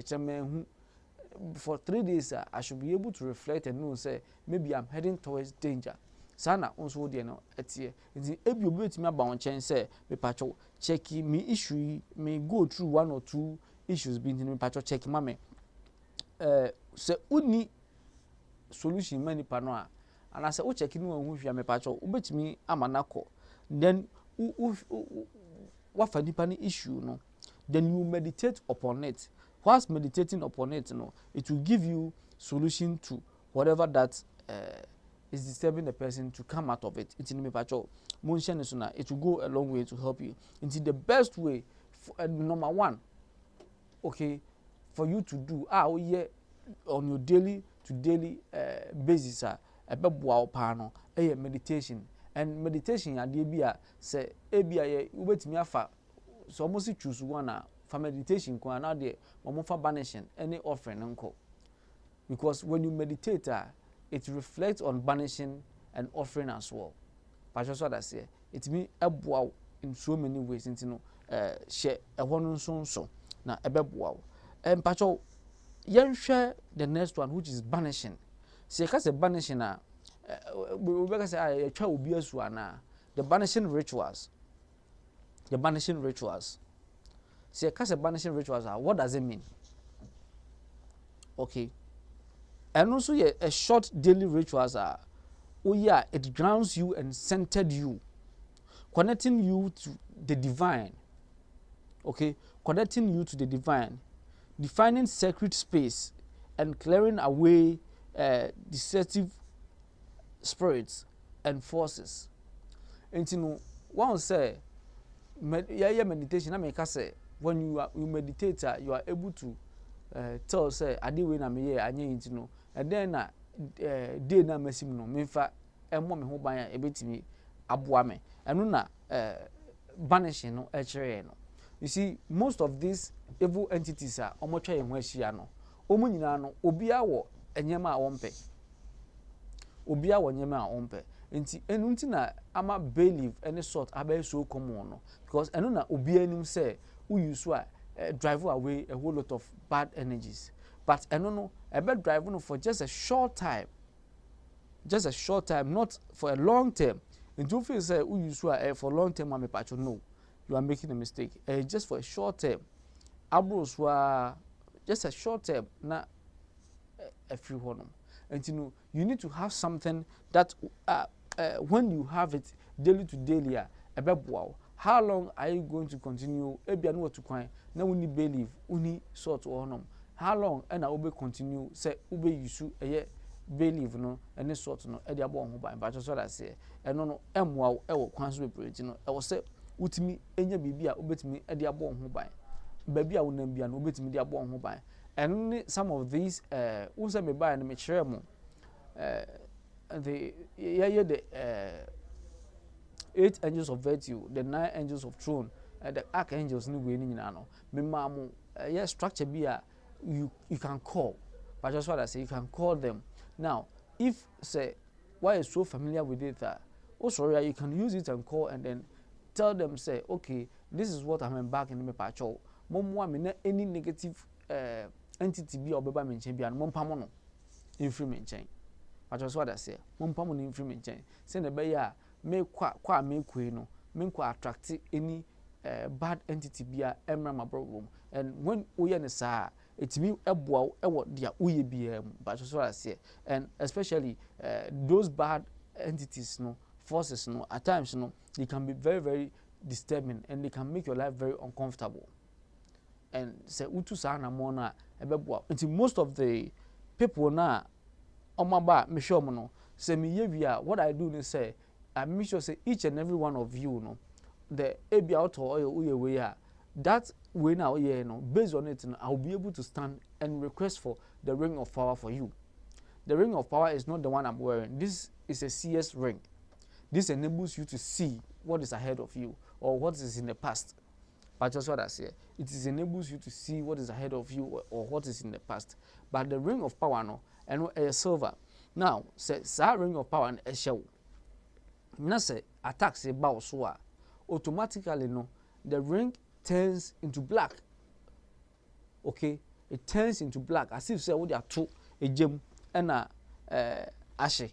for 3 days I should be able to reflect and know say maybe I'm heading towards danger sana onso de no etie nti ebi obi etimi aba on chen say me patcho check me issue me go through one or two issues bi nti me patcho check ma me say uni solution many pano and I say o check no hu hwia me patcho obetimi amanako then what for nipa ni issue no then you meditate upon it whilst meditating upon it no it will give you solution to whatever that is disturbing the person to come out of it. It's in me patcho. It will go a long way to help you. It's the best way. Number one, okay, for you to do oh yeah on your daily to daily basis meditation and meditation ya say ebia ubetimi afa so almost choose one for meditation ko na de for banishing any offering nko because when you meditate it reflects on banishing and offering as well. But just what I say, it means wow in so many ways. Into share a one so na wow. And pacho, yen share the next one which is banishing. See, because the banishing we say a child will be as one the banishing rituals. The banishing rituals. See, because the banishing rituals what does it mean? Okay. And also a short daily rituals it grounds you and centered you, connecting you to the divine. Okay, connecting you to the divine, defining sacred space and clearing away deceptive spirits and forces. And you know, one say meditation. I mean, say when you meditate, you are able to tell say I did when I'm here. I need to know. And then day na mesim no memfa emmo me ho ban a ebetimi aboa me eno na banishing no ekere no you see most of these evil entities are omotwa ye ho ahia no omu nyina no obi awo enyema a wompe obi a wonyema a ompe nti enu nti na ama bay leaf any sort abai so common no because enu na obi anim say who use a drive away a whole lot of bad energies but enu no ebe drive no for just a short time not for a long term nti you feel say who use a for long term am pacho no you are making a mistake just for a short term abro just a short term na a free honum and you need to have something that when you have it daily to daily how long are you going to continue ebia no to kwan na we need believe uni sort honum how long and I will continue say ube use believe no any sort no e dia bo ho ban but so that say eno no emwa e wo kwan so bebree no e wo say utimi enya bibia obetimi e dia bo ho ban ba bia wonam bia no obetimi dia bo ho ban and some of these who say me buy no me kire mo the eight angels of virtue, the 9 angels of throne, the archangels ni we ni nyina no me ma mo yeah structure be you can call but just what I say you can call them now if say why is so familiar with it oh sorry you can use it and call and then tell them say okay this is what I'm embarking me pacho momwa me na any negative entity be obeba me nchen bia no mompamo no infri me nchen but just what I say mompamo no infri me nchen say na be ya me kwa me kwe no me kwa attract any bad entity bia emra ma problem and when oye ne sa etimi eboa ewo dia oye bia but just what I say and especially those bad entities no forces no at times no they can be very very disturbing and they can make your life very uncomfortable and say utu sa na mo na ebeboa until most of the people na omaba me sure mo no say me ye wi what I do is say I make sure say each and every one of you no the ebia auto oil uye way that way now no based on it I'll be able to stand and request for the ring of power for you. The ring of power is not the one I'm wearing. This is a CS ring. This enables you to see what is ahead of you or what is in the past. But just what I say, it enables you to see what is ahead of you or what is in the past. But the ring of power no and a silver. Now say ring of power and a show. Na say attack say bow so automatically no the ring turns into black. Okay, it turns into black as if say what they are two a gem and ashe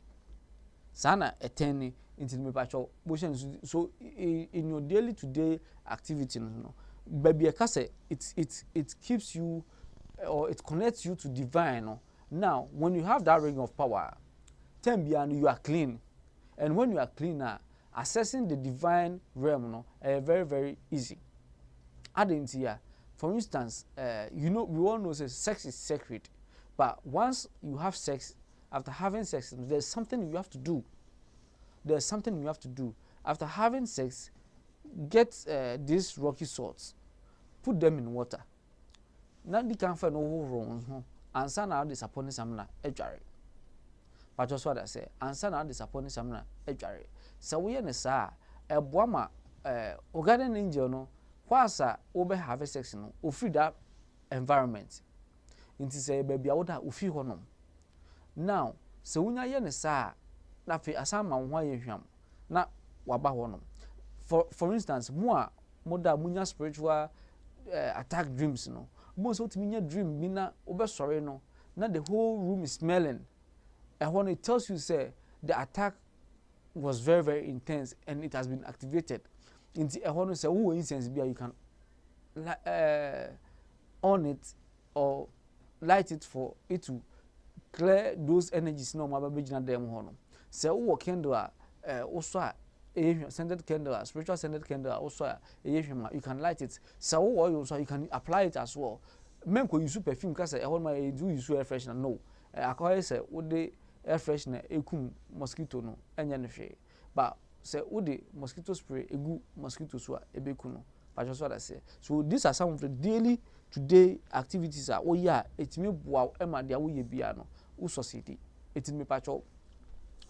sana a turning into the patrol motion. So in your daily to day activity no baby it keeps you or it connects you to divine no. Now when you have that ring of power you are clean, and when you are clean accessing the divine realm no very very easy. Adding here, for instance, you know we all know that sex is sacred, but once you have sex, after having sex, there's something you have to do. There's something you have to do after having sex. Get these rocky swords, put them in water. Now they can find no wrong. Answer now disappointing samna ejare. But just what I say, answer now disappointing samna ejare. So we are sa a boama garden angel no. Kwasa obe have sex no o free that environment nti say baby awoda o free honom now se wunya ye ne sa na fe asama ho aye hwam na waba honom for instance moda munya spiritual attack dreams no mo so timinya dream bi na obe sorry no na the whole room is smelling and when it tells you say the attack was very very intense and it has been activated. Inti ehono say who incense bia you can on it or light it for it to clear those energies no ma ba begina dem hono say who candle also scented candle spiritual scented candle also you can light it say who oil so you can apply it as well. Men ko use perfume ka say ehono ma do use air freshener no akoy say wo de air freshener ekum mosquito no enya ne hwe but say the mosquito spray egu mosquito so ebekuno but just what I say. So these are some of the daily today activities etime boa ema dia wo ye bia no wo society etime pacho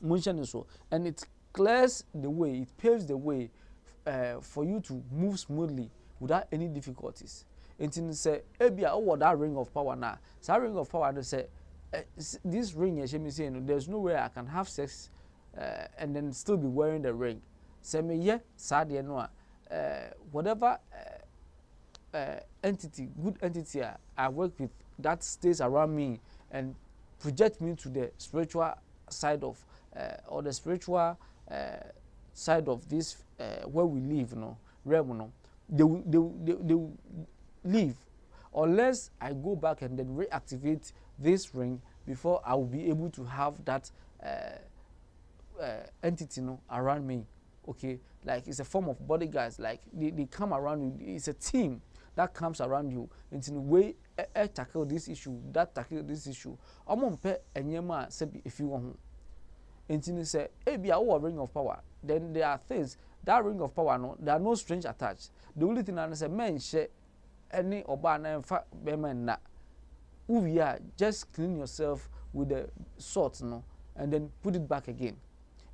mention so and it clears the way, it paves the way for you to move smoothly without any difficulties. Entin say ebia that ring of power na ring of power no say this ring, me saying, there's no way I can have sex and then still be wearing the ring. Say me, yeah, sad, you know, whatever entity, good entity I work with that stays around me and project me to the spiritual side of or the spiritual side of this where we live, you know, realm, you know, they will leave unless I go back and then reactivate this ring before I will be able to have that entity, you know, around me. Okay, like it's a form of bodyguards. Like they come around you. It's a team that comes around you. And in a way, tackle this issue, that tackle this issue. I'm on pay enyema sebi if you want. And in say, hey, be a ring of power. Then there are things that ring of power. No, there are no strings attached. The only thing I say, men share any oba na in fact, men na. We are just clean yourself with the salt, no, and then put it back again.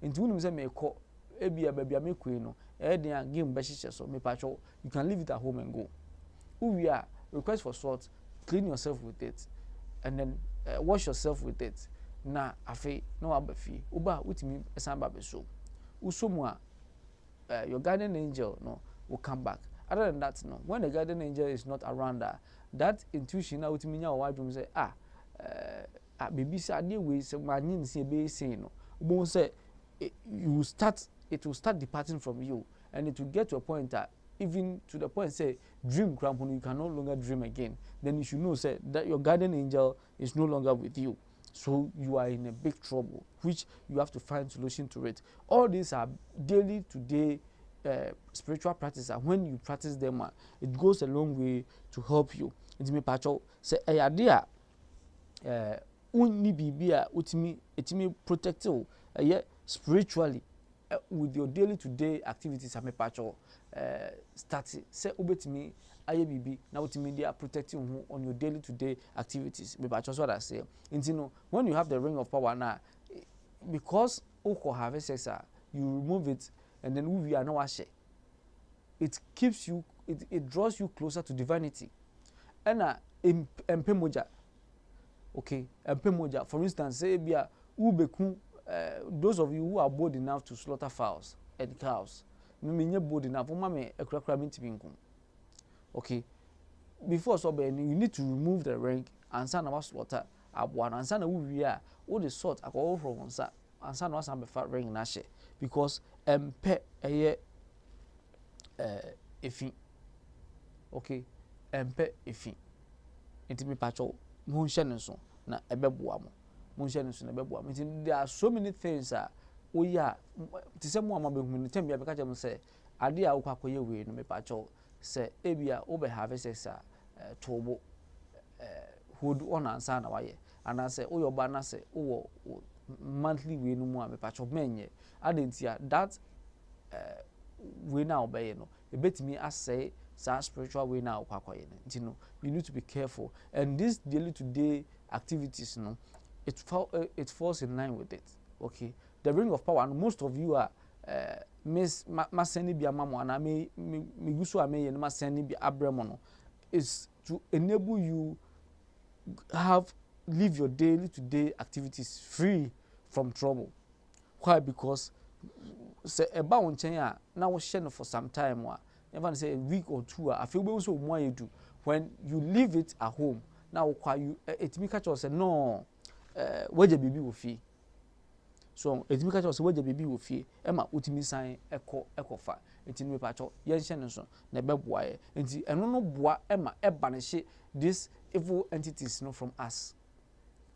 Into when you say me call. Baby, I'm queen. No, game so me patrol. You can leave it at home and go. We are request for salt, clean yourself with it, and then wash yourself with it. Na afe no abafi. Uba utimi esamba beso. Usomwa your guardian angel no will come back. Other than that, no. When the guardian angel is not around, that intuition na utimi nya wa dwom say baby say ade we say manyin say be say no. Ubo say it will start departing from you, and it will get to a point that even to the point say dream crampon, you can no longer dream again. Then you should know say that your guardian angel is no longer with you, so you are in a big trouble, which you have to find solution to it. All these are daily to day spiritual practices, and when you practice them, it goes a long way to help you. It may patch say idea unni bibia utimi protect you spiritually. With your daily to day activities, I'm a patch start say ubetimi aye bibi na utimi they are protecting you on your daily to day activities. Me patch what I say. You know, when you have the ring of power now, because oko have sex, you remove it and then we are now wash. It keeps you, it draws you closer to divinity. And empemoja, okay, empemoja. For instance, say bia ubeku. Those of you who are bold enough to slaughter fowls and cows, me bold enough. Okay, before so you need to remove the ring and send our slaughter one and send we are all the sort I go from one side and send us a fat ring nashe because pe ifi okay pe ifi intimi pacho mo hye na ebeboa mo. There are so many things to say more about tell me because say idea ukwakoye we no me pacho say ebia obe have sex tobo hold on answer na waye and I say your banner say monthly we no more me pacho menye adentia that we now obey no e betimi asay sa spiritual way now ukwakoye no you need to be careful, and this daily to day activities no it falls in line with it. Okay, the ring of power, and most of you are miss maseni bi amamo na me guso ameye na maseni bi abremono is to enable you live your daily to day activities free from trouble. Why? Because say eba wonchen a na wo hye no for some time even say a week or two I feel we so more you do when you leave it at home now you it me catch us say no waje bibi wo fi so etimi ka say waje bibi wo fi ema utimi san ekofa etimi me pacho ye hye ne so na beboa ye enti eno no boa ema eba ne hye these evil entities no from us.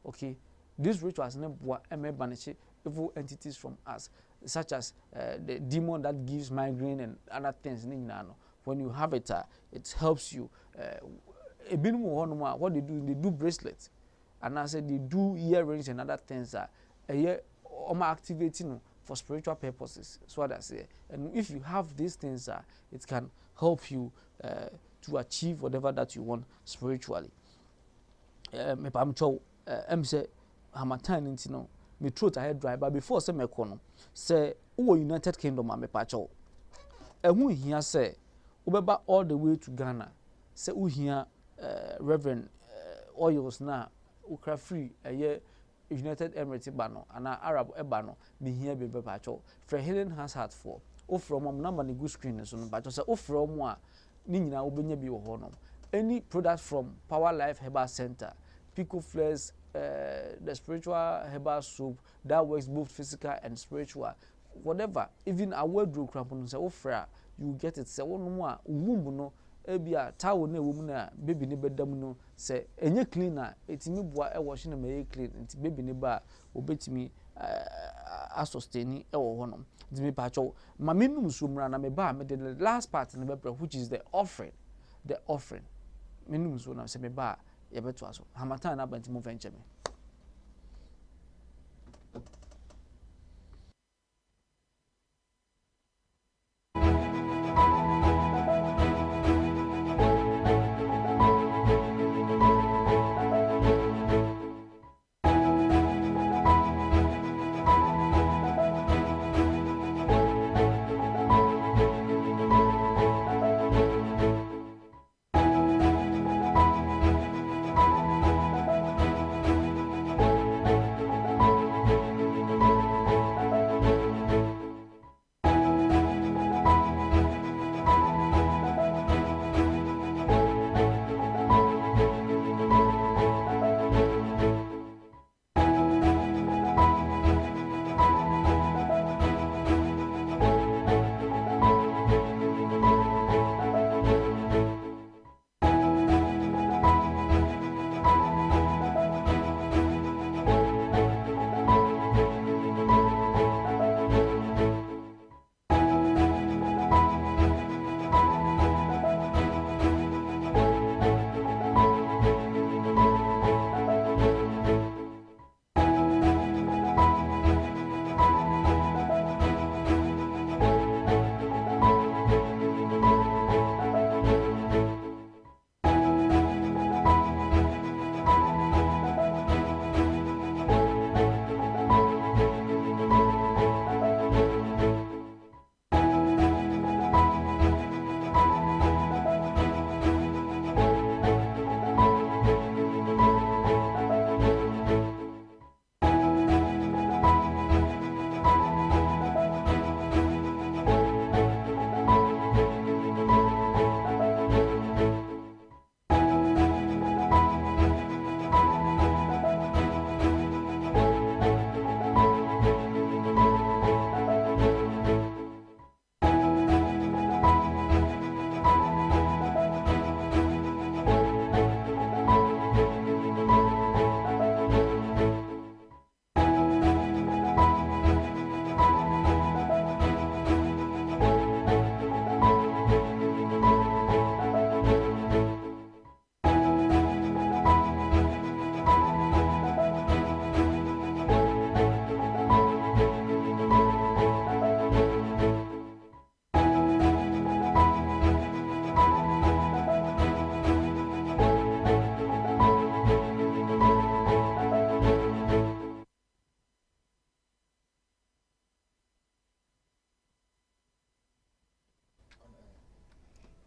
Okay, these rituals ne boa ema eba ne hye evil entities from us, such as the demon that gives migraine and other things. When you have it, it helps you. What they do bracelets, and I said they do earrings and other things that activating for spiritual purposes. So what I say. And if you have these things, it can help you to achieve whatever that you want spiritually. I'm say Hamatan intino. Me throat I dry, but before say me kono say United Kingdom me pacho. Who here say ubeba all the way to Ghana. Say who here Reverend oils na ukra free United Emirates ba no ana Arab eba no mehia be be pacho frɛ Helen Hansard for ofro mom number ne go screen so no pacho sɛ ofro mo a ni nyina wo benya bi wo ho no any product from Power Life Herbal Center, Pico Flares, the spiritual herbal soup that works both physical and spiritual, whatever, even a word do crampon say ofra you get it say one more womb no ebia tawo na ewo mu na baby ne bedam no say enye cleaner etimi boa e wash na me clean nti baby ne ba obetimi a sustain e wo ho no nti me pa cho ma menum so mra na me ba me the last part na be which is the offering menum so na se me ba ye beto aso hamatan na banti mu venture me.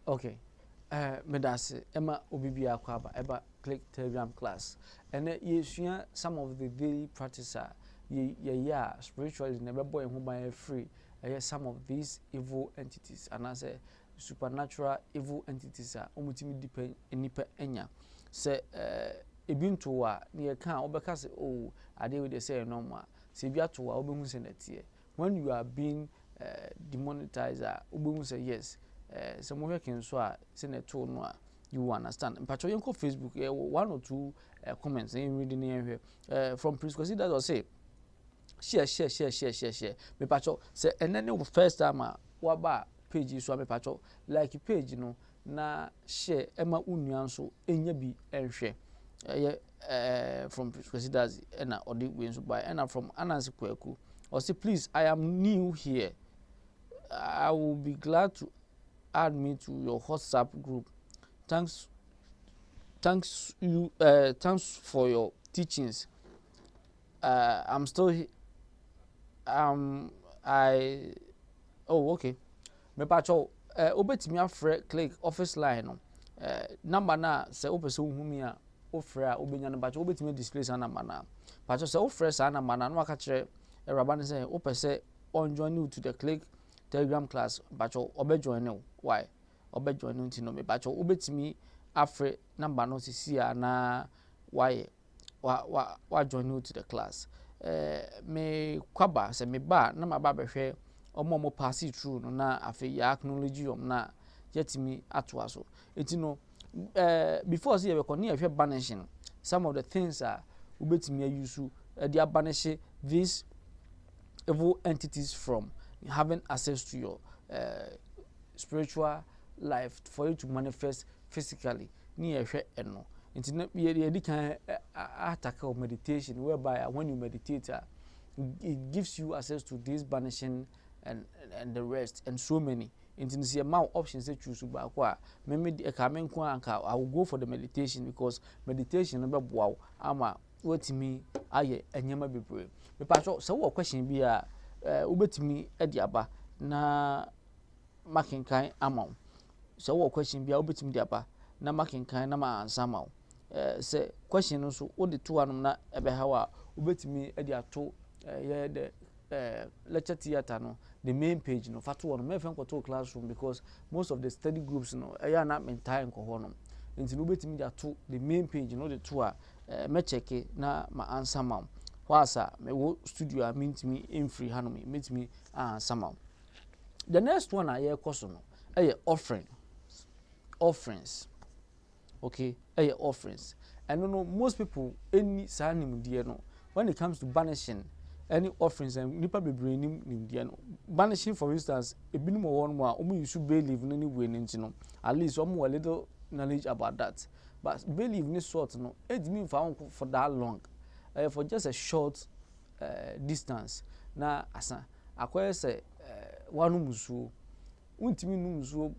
Okay. Medase Emma Obibia Kwaba Eba Click Telegram class. And ye share some of the daily practice ye spiritually never boy who buy free. Some of these evil entities and I say supernatural evil entities are umutimi depend nipa enya. Say ebintu wa near can obeka say oh ade we dey say normal. Say bia to wa obehu say netie. When you are being demonetized obehu say yes. Some of you so send a tool no you understand. But you on Facebook one or two comments in reading here from Prince Kwesi that will say share me pacho say and then the first time waba page so me pacho like page no na share ema unuan so enya bi enhwe from Prince Kwesi that and odi we so by and from Anansi Kweku or say please I am new here, I will be glad to add me to your WhatsApp group. Thanks for your teachings. I'm still okay. Me pacho obetimi afre click office line no. Number na se opese hu mi a ofre a obenya no bacho obetimi display sa number na bacho se ofre sa number na no aka kire eraba ne say opese on join you to the click Telegram class bacho obe join you why obe join you ntino me bacho obetimi afre number no sisi a na why wa join you to the class me kwaba se me ba na ma ba behwe omo pass it through no na afi ya acknowledge na yetimi atoa so etino before say we continue hwe banishing some of the things are ubetimi use they banish these evil entities from having access to your spiritual life for you to manifest physically ni hwe eno nti ye can attack meditation whereby when you meditate it gives you access to this banishing and the rest and so many nti see amount options that choose ba kwa me kamen kwa anka I will go for the meditation because meditation no be boa ama wetimi aye enyema bebre me patcho so wo question bi a ubetimi e di aba na makinkan ama so wo question bi a ubetimi di aba na makinkan na ma answer ma say question no so wo de to anum na ebe ha wa ubetimi e di ato ye the lecture theater no the main page no fatu one me fen to classroom because most of the study groups no ya na mentai nko ho no nti no betimi da to the main page no the to a me check na ma answer ma wasa me wo studio a mintimi in free hanom metimi answer ma the next one I hear koso no offerings okay offerings and no most people any sanim die no when it comes to banishing any offerings and nipa bebre nim dia no banishing for instance ebinum won mo a omo use believe no ni we nti no at least omo a little knowledge about that but believe ni sort no it mean for that long for just a short distance na asa akoye say wanu musuo untimi nu musuo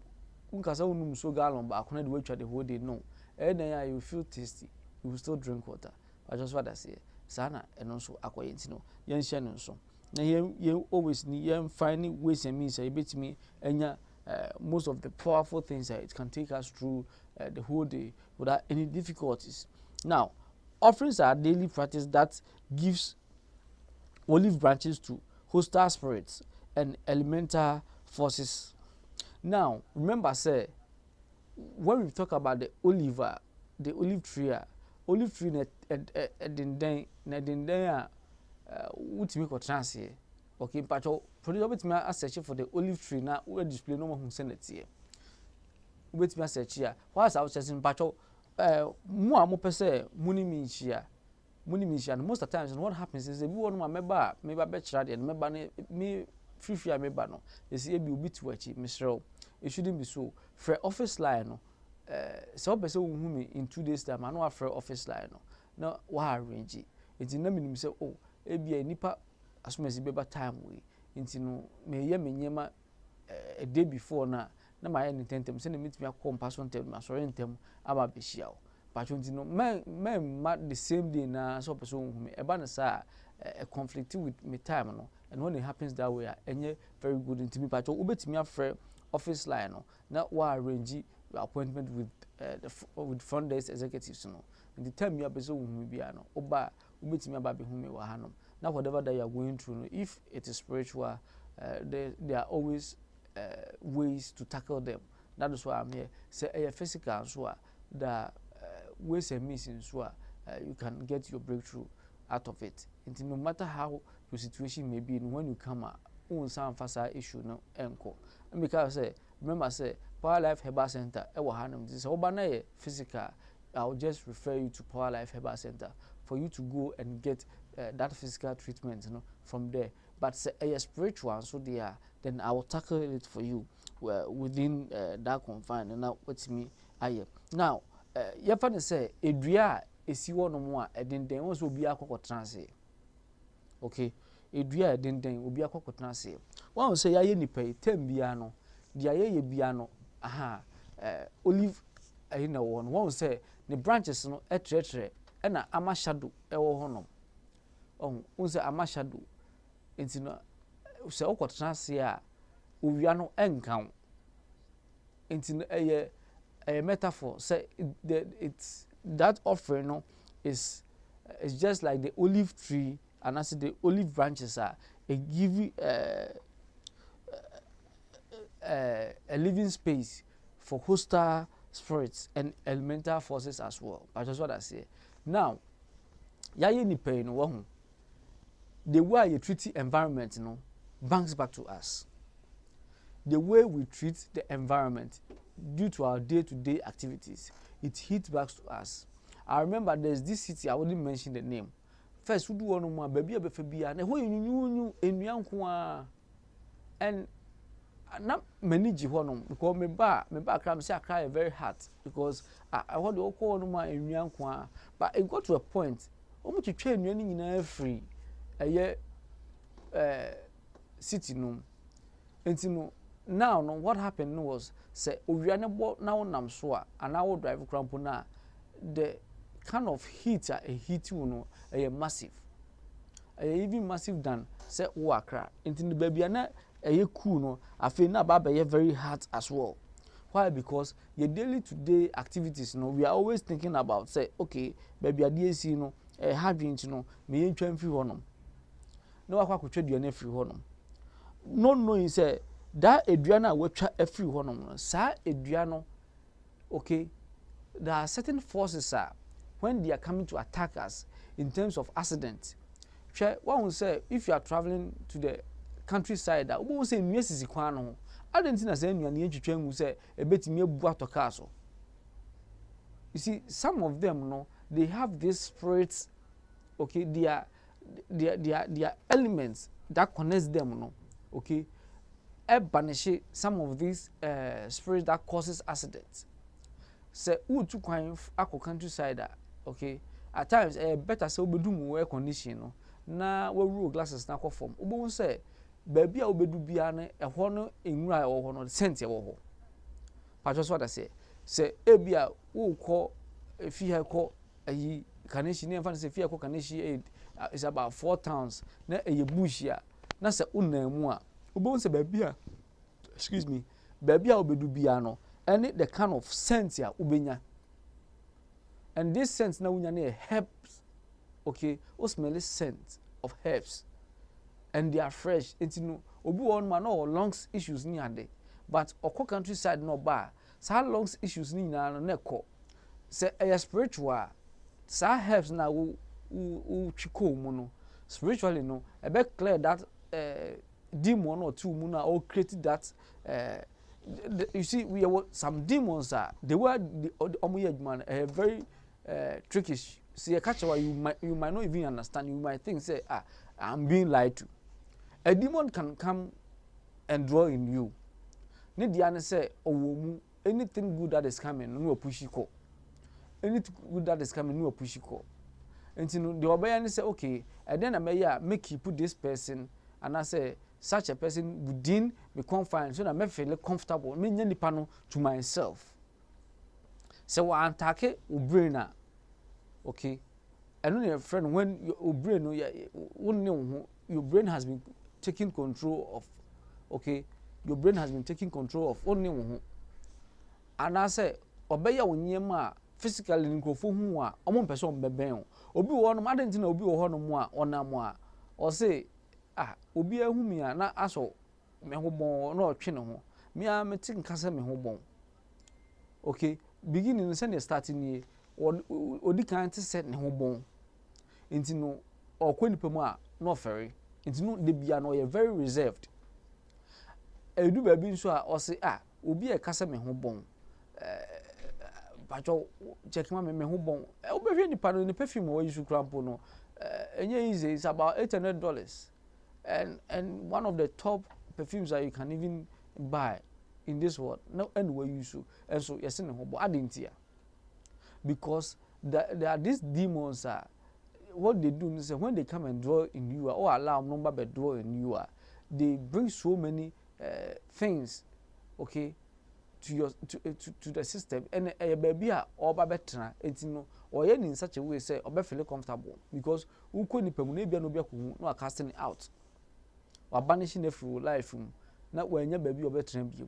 unkasa unu musuo gallon ba akona de watwa the whole day no then you feel thirsty you will still drink water I just what I say sana eno so akoye ntino yen hye no so na yen always ni yen finding ways and means ebetimi enya most of the powerful things that it can take us through the whole day without any difficulties. Now offerings are a daily practice that gives olive branches to hostile spirits and elemental forces. Now remember say when we talk about the olive tree na denden a utimi ko transe okay pacho producer betimi a search for the olive tree na we display no mo hu senatie betimi a search a whilst I was searching pacho mu a mo pese munimi nchia most of the times what happens is we won ma meba be chira de meba ne me free meba no you see be obi to achi misrel it shouldn't be so for office line no so person who me in 2 days time I know for office line no wa arrange it na minim say oh e bia nipa asomasi beba time we nti no me ye menyema a day before na ma ye intentem say na mitimi akompa so ntem ma sorry ntem aba be hia o but nti no me the same day na so person who me e ba na sa a conflict with me time no and when it happens that way enye very good nti me patcho obetimi afre office line no na wa arrange appointment with front desk executives no the time you are person who be no oba ubetimi aba be hu me wa hanom now whatever that you are going through no, if it is spiritual there are always ways to tackle them. That is why I'm here say physical so that ways and means so you can get your breakthrough out of it. And no matter how your situation may be, when you come out some fasa issue no enko and because remember say Power Life Herbal Center e wa hanum this oba na physical. I'll just refer you to Power Life Herbal Center for you to go and get that physical treatment, you know, from there. But say a spiritual, so there, then I will tackle it for you within that confine. And now what's me? Now, you find say Edria is you no more. And then also be a cocoa transit. Okay, Edria then will be a cocoa transit. One say I any pay 10 piano, the aye piano, aha, olive. You know one say the branches no etre na ama shadow ewo honom on say ama shadow enti no say okotena se a owia no enkan enti no eye metaphor say it's that offering no is just like the olive tree, and as the olive branches are a give a living space for hostile spirits and elemental forces as well. That's what I say. Now, yaye ni pay no the way you treat the environment no banks back to us. The way we treat the environment due to our day-to-day activities, it hits back to us. I remember there's this city, I wouldn't mention the name. First, we do one more baby a befebia, and when you knew and not many jihonom because me ba cram say I cry very hard because I want to call no more in Yankwa, but it got to a point almost to train you in free a year city no. And now no what happened was say owiane now nam so and now drive crampo na the kind of heat a heat no a massive even massive than say Accra into the baby na cool no I feel na baba very hard as well. Why? Because your daily to day activities no we are always thinking about say okay baby adc no having no me ntwa free honom no akwa kotwa duane free honom no knowing say that eduana watcha free honom sa eduano okay there are certain forces when they are coming to attack us in terms of accident. One will say if you are traveling to the countryside that we say nwesisi kwan no adentina say nnuane etwetwa mu say ebetimi ebu atoka so. You see some of them no they have these spirits, okay, they are elements that connects them no, okay, banish some of these spirits that causes accidents. Say who to kwan akọ countryside okay at times better say obedu mu air condition no na we glasses na kọ form obo say baby a obedu bia na ehọ no enwura ehọ no scent ehọ ho patch what I say ebia wo kọ efi ha kọ ayi Kaneshie na fan say fi kọ Kaneshie is about 4 towns na bush ya na say unamu a obo say baby a excuse me baby a obedu bia no and the kind of scent ya ubenya and this scent na unya na herbs, okay, o smell scent of herbs and they are fresh. It's no obi one man no lungs issues ni ade but okọ countryside no ba sa lungs issues ni na no neko say a spiritual sa herbs na u chiko mu no spiritually no e be clear that demon or two mu na all created that you see we have some demons they were the man very trickish. See a catcher you might not even understand. You might think say I'm being lied to. A demon can come and dwell in you. Need the say oh anything good that is coming no push you. Anything good that is coming no push you. And you know the obey say okay and then I may make you put this person and I say such a person within me confined so that me feel comfortable me nipa no to myself. So I attack o brain okay and your friend when your brain no your brain has been taking control of okay your brain has been taking control of only one and I say obey your nyema physically nkrofo hu a omo person beben obi wo no adentina obi wo ho no mo a onam a o say obi ahumi a na aso me ho bon na otwe ne ho me a me tin kasa me ho bon okay beginning say the starting ni odi kan te set ne ho bon enti no okoni pemu a no ferry enti no de bia no you very reserved edu ba bi nso a o say obi e kasa me ho bon bajo check ma me ho bon obehwe ni pa no ni perfume o use crampo no enye easy is about $800 and one of the top perfumes that you can even buy in this world no anywhere you so and so yes in hobo adentia because there are these demons what they do is when they come and draw in you or allow number be draw in you they bring so many things okay to your to the system and baby or better no or in such a way say or be feel comfortable because who could nipa mu na bia no bia ko no casting out or banishing the full life na wanya baby or better bio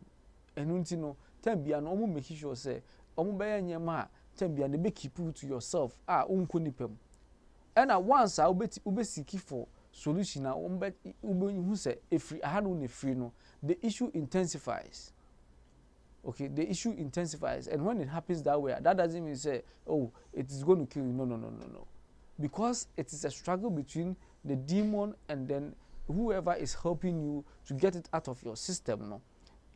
enu nti no time bia no omo make sure say omo be nyema time bia na be keep you to yourself unko nipam and once ube seek for solution na ube hu say efri aha no na free no the issue intensifies. Okay, the issue intensifies, and when it happens that way, that doesn't mean say, oh, it is going to kill you. No. Because it is a struggle between the demon and then whoever is helping you to get it out of your system. No,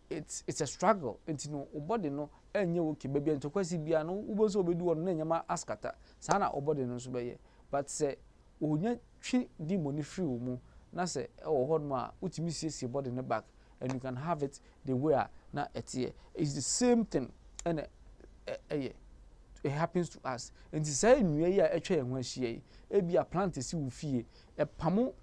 it's a struggle. It's no, body no, and you okay, baby, and to kwasi bia no, ubozo obedu on na nyama askata. Sana obody no so be but say, onya twi demon free mu. Na say, oh, hold ma, utimi see body in the back, and you can have it the way na etie. It's the same thing, and it happens to us. And to say nwe ya etwa enho ahie e bia plant si wo fie e pamo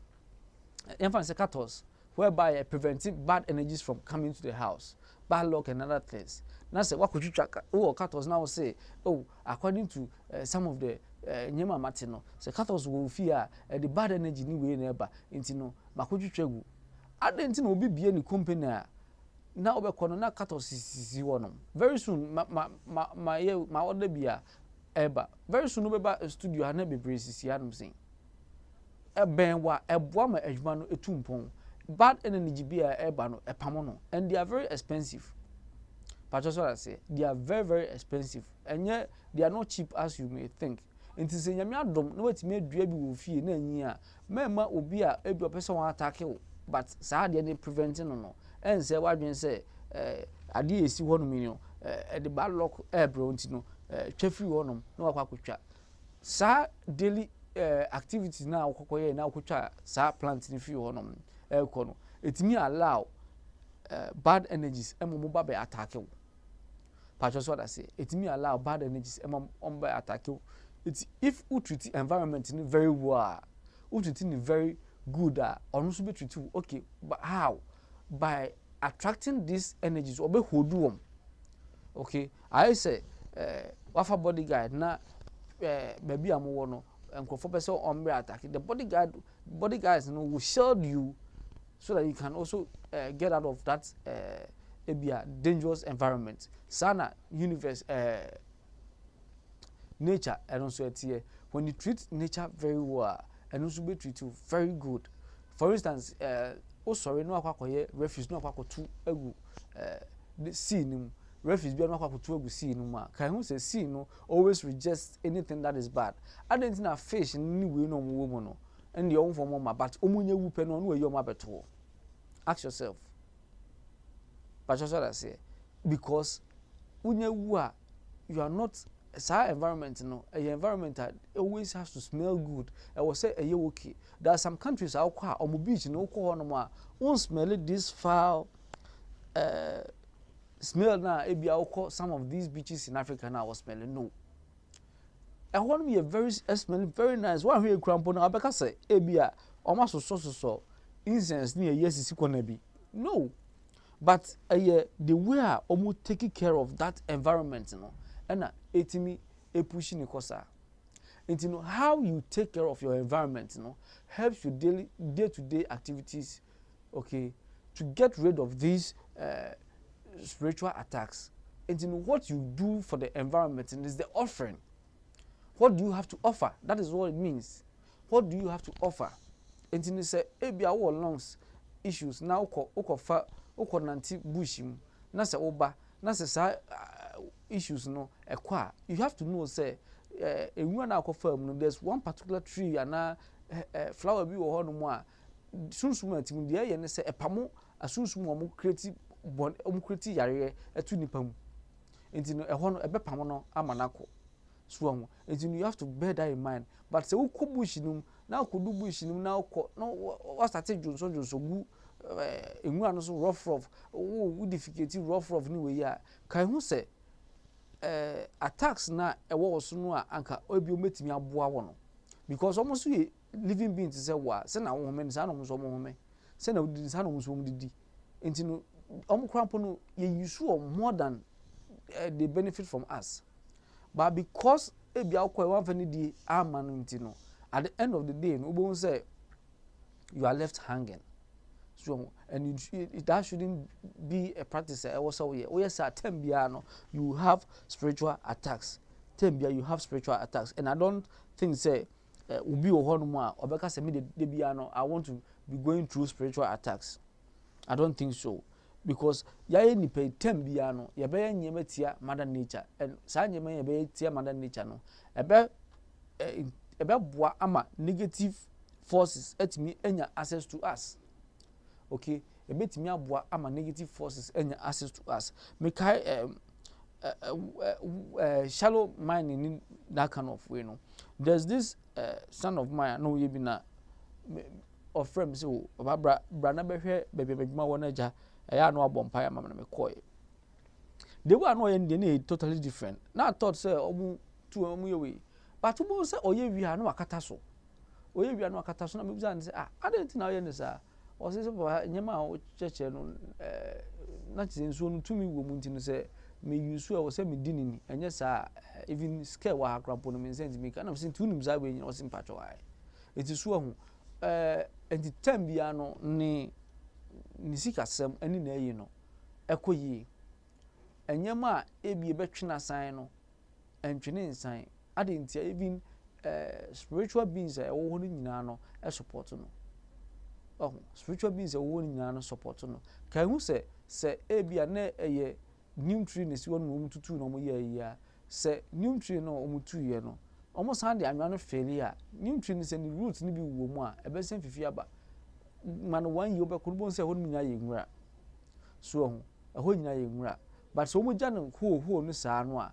emphasis catos whereby preventing bad energies from coming to the house, bad luck and other things. Now say what could you track catos now say, oh, according to some of the nyema matino say catos wo fie the bad energy ni we neighbor intino makoju twegu adenti na obi bie ni company na obekono na catos sisi wonom very soon ma order bia eba very soon obeba studio ha na bebre sisi anum sen ben wa eboa ma adwuma no etumpon bad energy bia eba no epamo no, and they are very expensive. But just what I say, they are very, very expensive, and yet they are not cheap as you may think. It is in Yamiadom, no, it's made Drebi will fear, Nania, Mamma will be a person will attack you, but sadly, any preventing no. And say what you say, I did see 1 million at the bad luck air brontino, Cheffrey one, no aquacucha. Sa daily activities now, Cocoy, now Kucha, sa planting if you on air corner. It me allow bad energies and mobile attack you. That's what I say. It me allow bad energies on by attack you. It's if you treat the environment in very well, you treat it very good, or also be treated okay. But how? By attracting these energies or be hold. Okay, I say, wafa bodyguard na baby amono and for person on by attacking the bodyguards will shield you so that you can also get out of that dangerous environment. Sana universe, nature, and also when you treat nature very well, and also be treated very good. For instance, oh sorry, no aqua refuse, no aqua two egu the sea refuse be no aqua two egu sea no ma. Can who say sea no always rejects anything that is bad. I didn't know fish in any way no woman no, and your own for mama, but omunye wupe no no your mabeto. Ask yourself. But that's what I say. Because when you are not a environment, you know, an environment that always has to smell good. I will say, okay. There are some countries out there on the beach, no more. Won't smell it this foul smell now. Some of these beaches in Africa now are smelling no. I want to be a very smelling very nice. One here crampon. I because say, ebia almost so incense near yes is gonna be no. But the way I almost taking care of that environment, you know, and etimi pushing kosa. And you know how you take care of your environment, you know, helps your day-to-day activities, okay, to get rid of these spiritual attacks. And you know what you do for the environment, and is the offering. What do you have to offer? That is what it means. What do you have to offer? And you say, ebi our lungs issues now oko nanti bushim na se oba na se sa issues no ekwa you have to know say enwa na akofam no there's one particular tree and flower bi wo ho no mo a sunsun atim de ye ne se epamo asunsun mo create yare etu nipa mu enti no eho no ebepamo no amanako so ho enti you have to bear that in mind. But se wo bush num na kodu bush num na no what start jonso gu enwa no so rough wo difficult rough ni we ya kan hu say attacks na ewo so no a anka obi o metimi aboa wo no because almost we living beings say wa say na wo home say na mo so mo home say na odi say na mo so mo didi enti no omkrampo no ye use more than they benefit from us. But because ebi akwa one fani di amanu enti no at the end of the day no obo say you are left hanging. So, and that shouldn't be a practice. Also, yes, at 10 piano, you have spiritual attacks term bia you have spiritual attacks, and I don't think say ubi wo hono mu a obeka say me de bia no I want to be going through spiritual attacks. I don't think so, because yaye nipa term bia no ye be nyema tia mother nature, and sa nyema ye be tia mother nature no ebe boa ama negative forces etimi enya access to us. Okay, ebetimi aboa ama negative forces enya access to us. Me kai shallow mind in that kind of way, no. There's this son of mine, no ye be na of friends so bra na behwe bebe beduma wona ja ya no abompa ya mama na me koy. They were no yen totally different. Now I thought say omu tu omu yewe. But omu say oye wi ha no akata so. Oye wi no akata so na me bi say I didn't know yen say o say nyema o cheche no na ti nso no tumi wo mu ntino say me use o say me dinini enye sa even scare wa akrampo no me send me kana say tunim za we nyina o sim patcho ai. It is so hu enti time bia no ni sikasem ani na yi no ekoyi enyema ebie betwena san no entwene nsan ade ntia even spiritual beings e wo ho nyina no e support no spiritual beings e wo nyina no support no kan hu se ebia na eye new tree ne si wonu mu tutu no mo ye ya se new tree no mo tu ye no omo san de anwa no failure new tree ne se ni roots ni bi wo mu a ebe sen fifi aba man one year be kurbo se ho nyina ye nwura so ho nyina ye nwura but so mo ja no ho no saa no a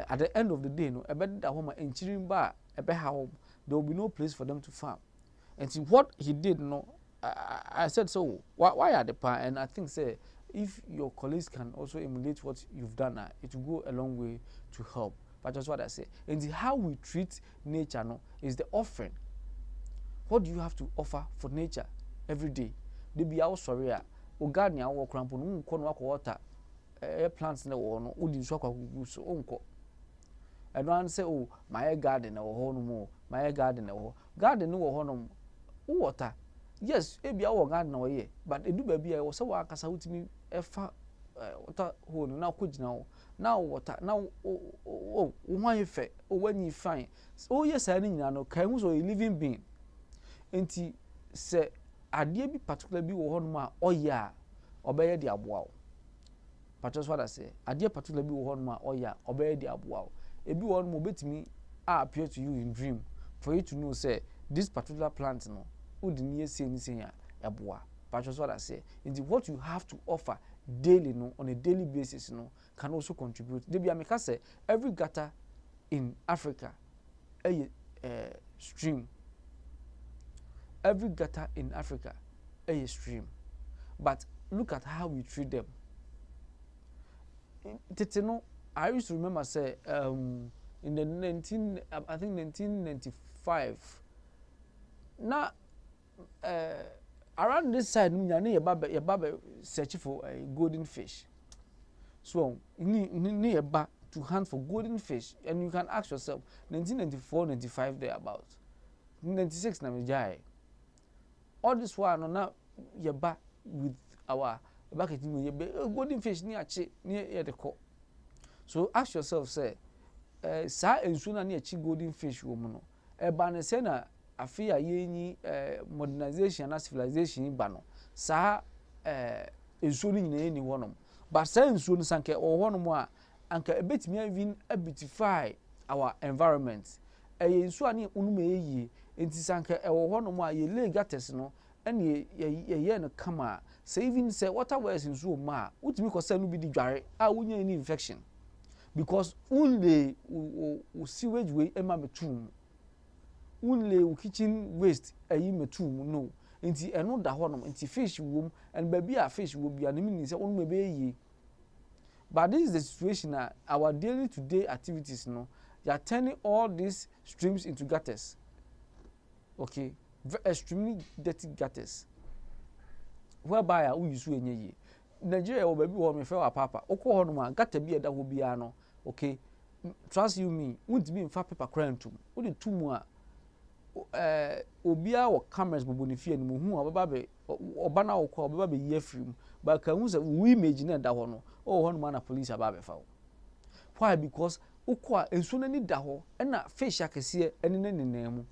at the end of the day no ebe da ho ma enchirin ba ebe ha ho there will be no place for them to farm. And see what he did no I said so why are the pa, and I think say if your colleagues can also emulate what you've done, it will go a long way to help. But that's what I say. And the how we treat nature no is the offering. What do you have to offer for nature every day? They be out sorry o garden ya wo krampo no nko no water plants na wo no udi so akwagugu so onko. And one say oh my garden na wo ho no mo my garden na wo garden no wo ho no water. Yes, ebi awo garden na wo ye, but edu ba bia wo se wa akasa wutimi efa water hole na ko gina wo na water na wo hwan fe o wani fine. Oh yes ani nyina no kan hu so a living being. Enti se ade bi particular bi wo ho no ma oya obeye di aboa wo. But that's what I say. Ade particular bi wo ho no ma oya obeye di aboa wo. Ebi wo no mo betimi appear to you in dream for you to know say this particular plant no would near say anything aboa. But that's what I say. It's what you have to offer daily no on a daily basis no can also contribute. Debi ameka say every gutter in Africa a stream. Every gutter in Africa a stream. But look at how we treat them. Teteno, I used to remember say in the 1995 now around this side your baba search for a golden fish. So you need to hunt for golden fish, and you can ask yourself 1994 95 there about 96 na mejai all this one now your back with our bucket golden fish near the co. So ask yourself say sa ensu na near golden fish woman no eba ne se na afia yenyi modernization and civilization ba no sa ensu ni nyina ni wonom but sa ensu no sanke o wonom a anka ebetimi even beautify our environment ensu ani onum eyi enti sanke e wo wonom a ye lay gutters no ene ye no kama say even say water wells ensu o ma utimi ko say no bi di dware a wonya any infection because only sewage way ema metum only kitchen waste ayi metum no nti eno da ho no nti fish wom and baby a fish wo bia no mean say onu mebe yi. But this is the situation our daily to day activities no they are turning all these streams into gutters. Okay, extremely dirty gutters whereby we use enye yi. Nigeria wo baby wo me fe wa papa okọ ho no ma gutter bi eda ho bia no. Okay, trust you me won't be in far paper crantum wo de tumu a obia wo cameras bobo ne fie no hu obaba be oba na wo ko obaba be ye film ba ka hu se we image na da ho no o ho no ma na police aba be fa wo Why? Because ukwa ensuo na ni da ho na fish akese ene na ninamu.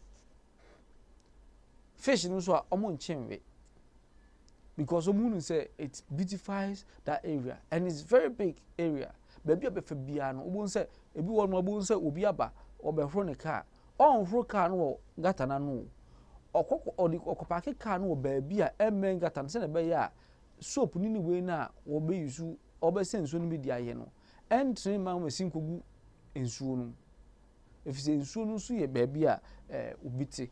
Fish no so a omo nchenwe. Because omu say it beautifies that area and it's very big area. Baby abefa bia no obu say ebi wo no obu say obi aba obehro ne car. On hro car no gata na no. Okopake car no baby a emen gata se na be ya soap ni we na obe yusu obe senso no bi dia ye no. Entry man we sinkogu ensuo no. If it's ensuo no so ye baby a obiti.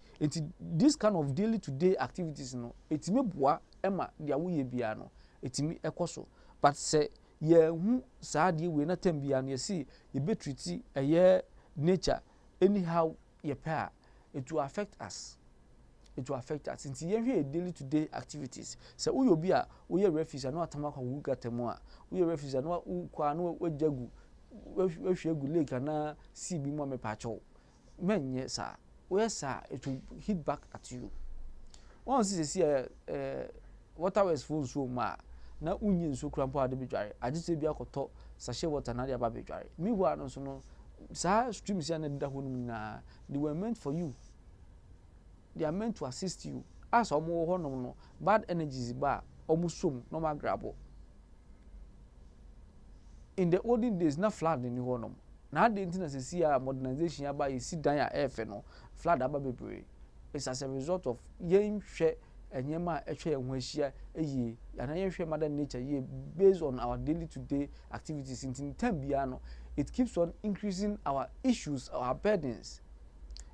This kind of daily to day activities no etime boa ema dia wo ye bia no etime ekoso. But say ye hu saa de we na tem bia no ye see ye betreat eye nature anyhow ye pa it will affect us. It will affect us. Since ye hwe daily to day activities. So we obi a we refuse no atama kwa wu gatemu a we refuse no kwa no wajagu we hwegu lake na sea bi mo mepacho. Menye sa we sa it will hit back at you. Once you see waterways full so ma na unyi nso krampo ade bedware agise bi akoto sachet water na ade aba bedware miwa no so no sa streams ya na da honum na they were meant for you. They are meant to assist you. As omo ho no bad energies ba omo som no ma grabo. In the olden days na flood ni ho no na ade ntina se see modernization aba you sit down ya efe no flood aba bebre. It's as a result of yen hwe enyema ehwe ehun ahia eyi yana yen hwe mother nature ye based on our daily to day activities in time bia no it keeps on increasing our issues, our burdens.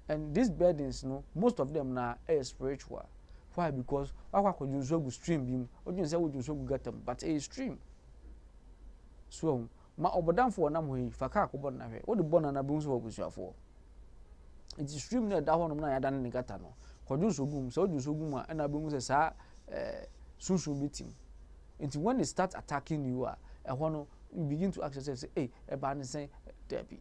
And these burdens no most of them na spiritual. Why? Because akwa kojunsogu stream bim odun say wojunsogu gatam but a stream. So ma obodamfo na moyi faka akobon na hwe wo de bona na bi so obusuafo. It is stream na da ho no na ya dan ne gata no kojunsogu so ojunsogu ma na be mu say sa sunsun bitim. Until when they start attacking you you begin to ask yourself say hey eba ne say debi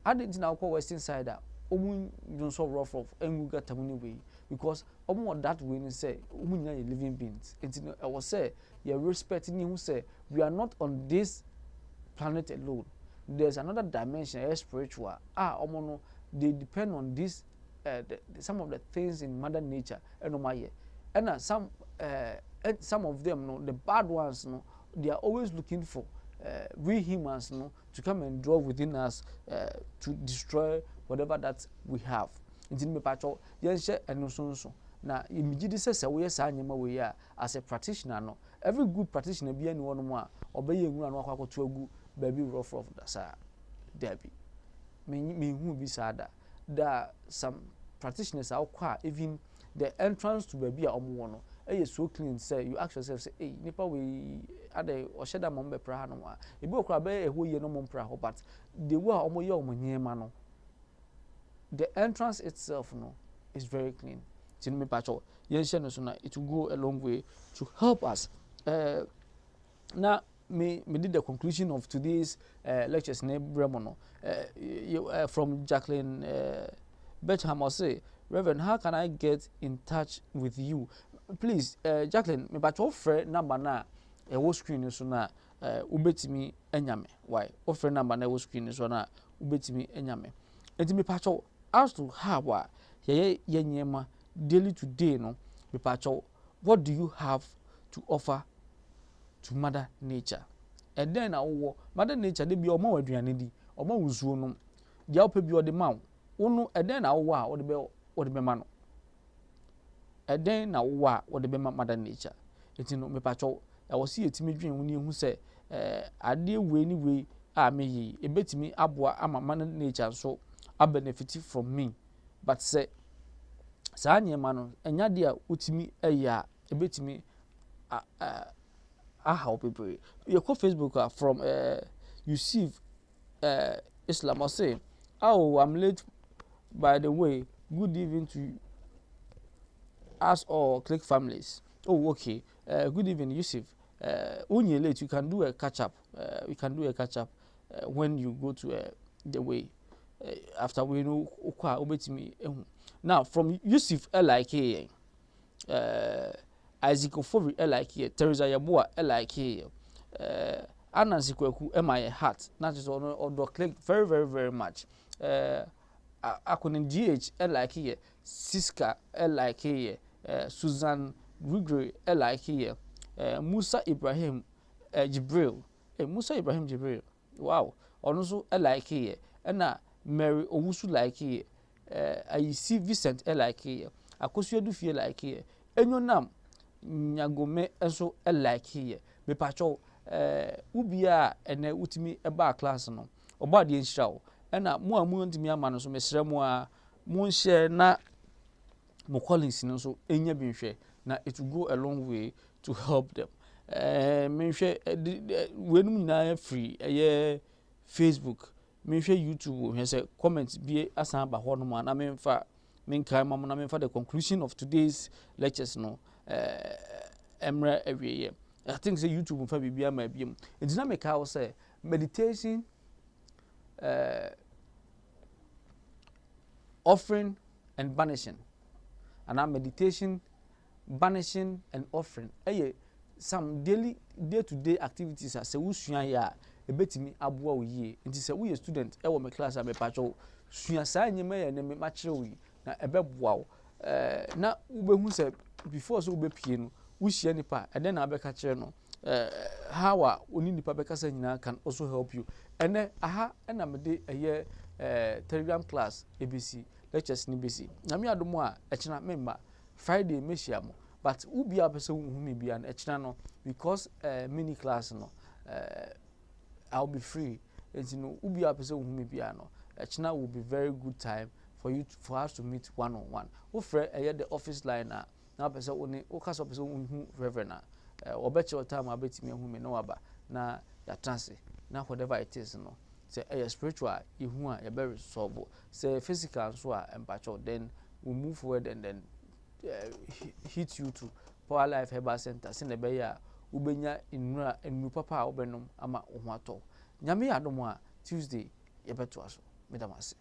ade na ko western side omu so rough engu gata mu ni we because omu that way ni say omu nya living beings. Until I was say you respecting who say we are not on this planet alone. There's another dimension, spiritual. Omo no they depend on this some of the things in mother nature and some of them no the bad ones no they are always looking for we humans no to come and draw within us to destroy whatever that we have. Inti me pacho yen hye eno sonso na imigidi se we sa anyema we ya as a practitioner no every good practitioner bi ani wono mu a obeye nwura no akwakoto agu baby rough da sa debi me hu bi sada da some practitioners are kwa even the entrance to baby a omo no so clean say you ask yourself say hey nipa we ade o sheda mo be pra no a e bi okra be eho ye no mo pra ho but the way omo ye omo nyema no the entrance itself no is very clean. Tin me pacho yen share no so na it will go a long way to help us. Now me did the conclusion of today's lectures ne bremono from Jacqueline Betham will say, Reverend, how can I get in touch with you? Please, Jacqueline, me but offer number na wo screen so na ubetimi enyame. Why? Offer number na wo screen so na ubetimi enyame. Enti me pacho as to how ye nyema daily to day no me pacho what do you have to offer to mother nature? And then mother nature dey be omo waduane di, omo wuzuo no. Dia opa bi ode ma wo eden na wo a ode be ma no. Eden na wo a ode be ma mother nature. Enti no me pacho e wo se etimi dwen wo ni hu se ade we ni we a me yi ebetimi aboa ama mother nature so a benefit from me. But say sa nyema no enya de a utimi eya ebetimi how people you call Facebook from Yusuf Islam or say, oh, I'm late by the way, good evening to us all Click families. Oh, okay, good evening Yusuf. When you're late you can do a catch up, we can do a catch up when you go to the way after we know me. Now from Yusuf like Isaac Ofori like Teresa Yabua like Anansi Kweku my heart na just on click very very very much akoni GH like here Siska like here Susan Rigre like here Musa Ibrahim Jibril Musa Ibrahim Jibril wow ono so like here na Mary Owusu like here I see Vincent like here Akosu Edufie like here Enyonam Nyagome enso like here me pacho ubia ene utimi eba class no oba de nhira wo na mo a mo ntimi ama no so mesrɛ mo a mo share na mo Collins no so enya bi nhwɛ na it will go a long way to help them me nhwɛ wenum nyina free Facebook me nhwɛ YouTube hwɛ sɛ comment bi asan ba hɔ no ma na me mfa menkai ma mo na me mfa the conclusion of today's lectures no emra awieye I think say YouTube mfa bibia ma biem enti na make how say meditation offering and banishing and now meditation banishing and offering some daily day-to-day activities as usua ya ebetimi aboa oyi enti say we student e wo me class a me pacho sua saa nyema ya ne me ma kire oyi na ebeboa wo na ubehu say before so ubepie no wuhia nipa eden na abeka kire no how a oni nipa beka sa nyina can also help you ene aha na me de Telegram class ABC lectures ni BC na me adomo a ekina member Friday mehia mo but ubi abese hu me bia na ekina no because mini class no I'll be free and you know ubi abese hu me bia no ekina will be very good time for us to meet one on one wo frɛ the office line na abese oni wo kasa abese hu reverend na obeche time abetimi hu me no aba na ya transe na whatever it is no say spiritual ihu a be resolve say physical so a empacho then we move forward and then hit you to Power Life Herbal Center se ne be ya ubenya inura enu papa a obenom ama ohuato nyame adom a Tuesday ye beto aso medamase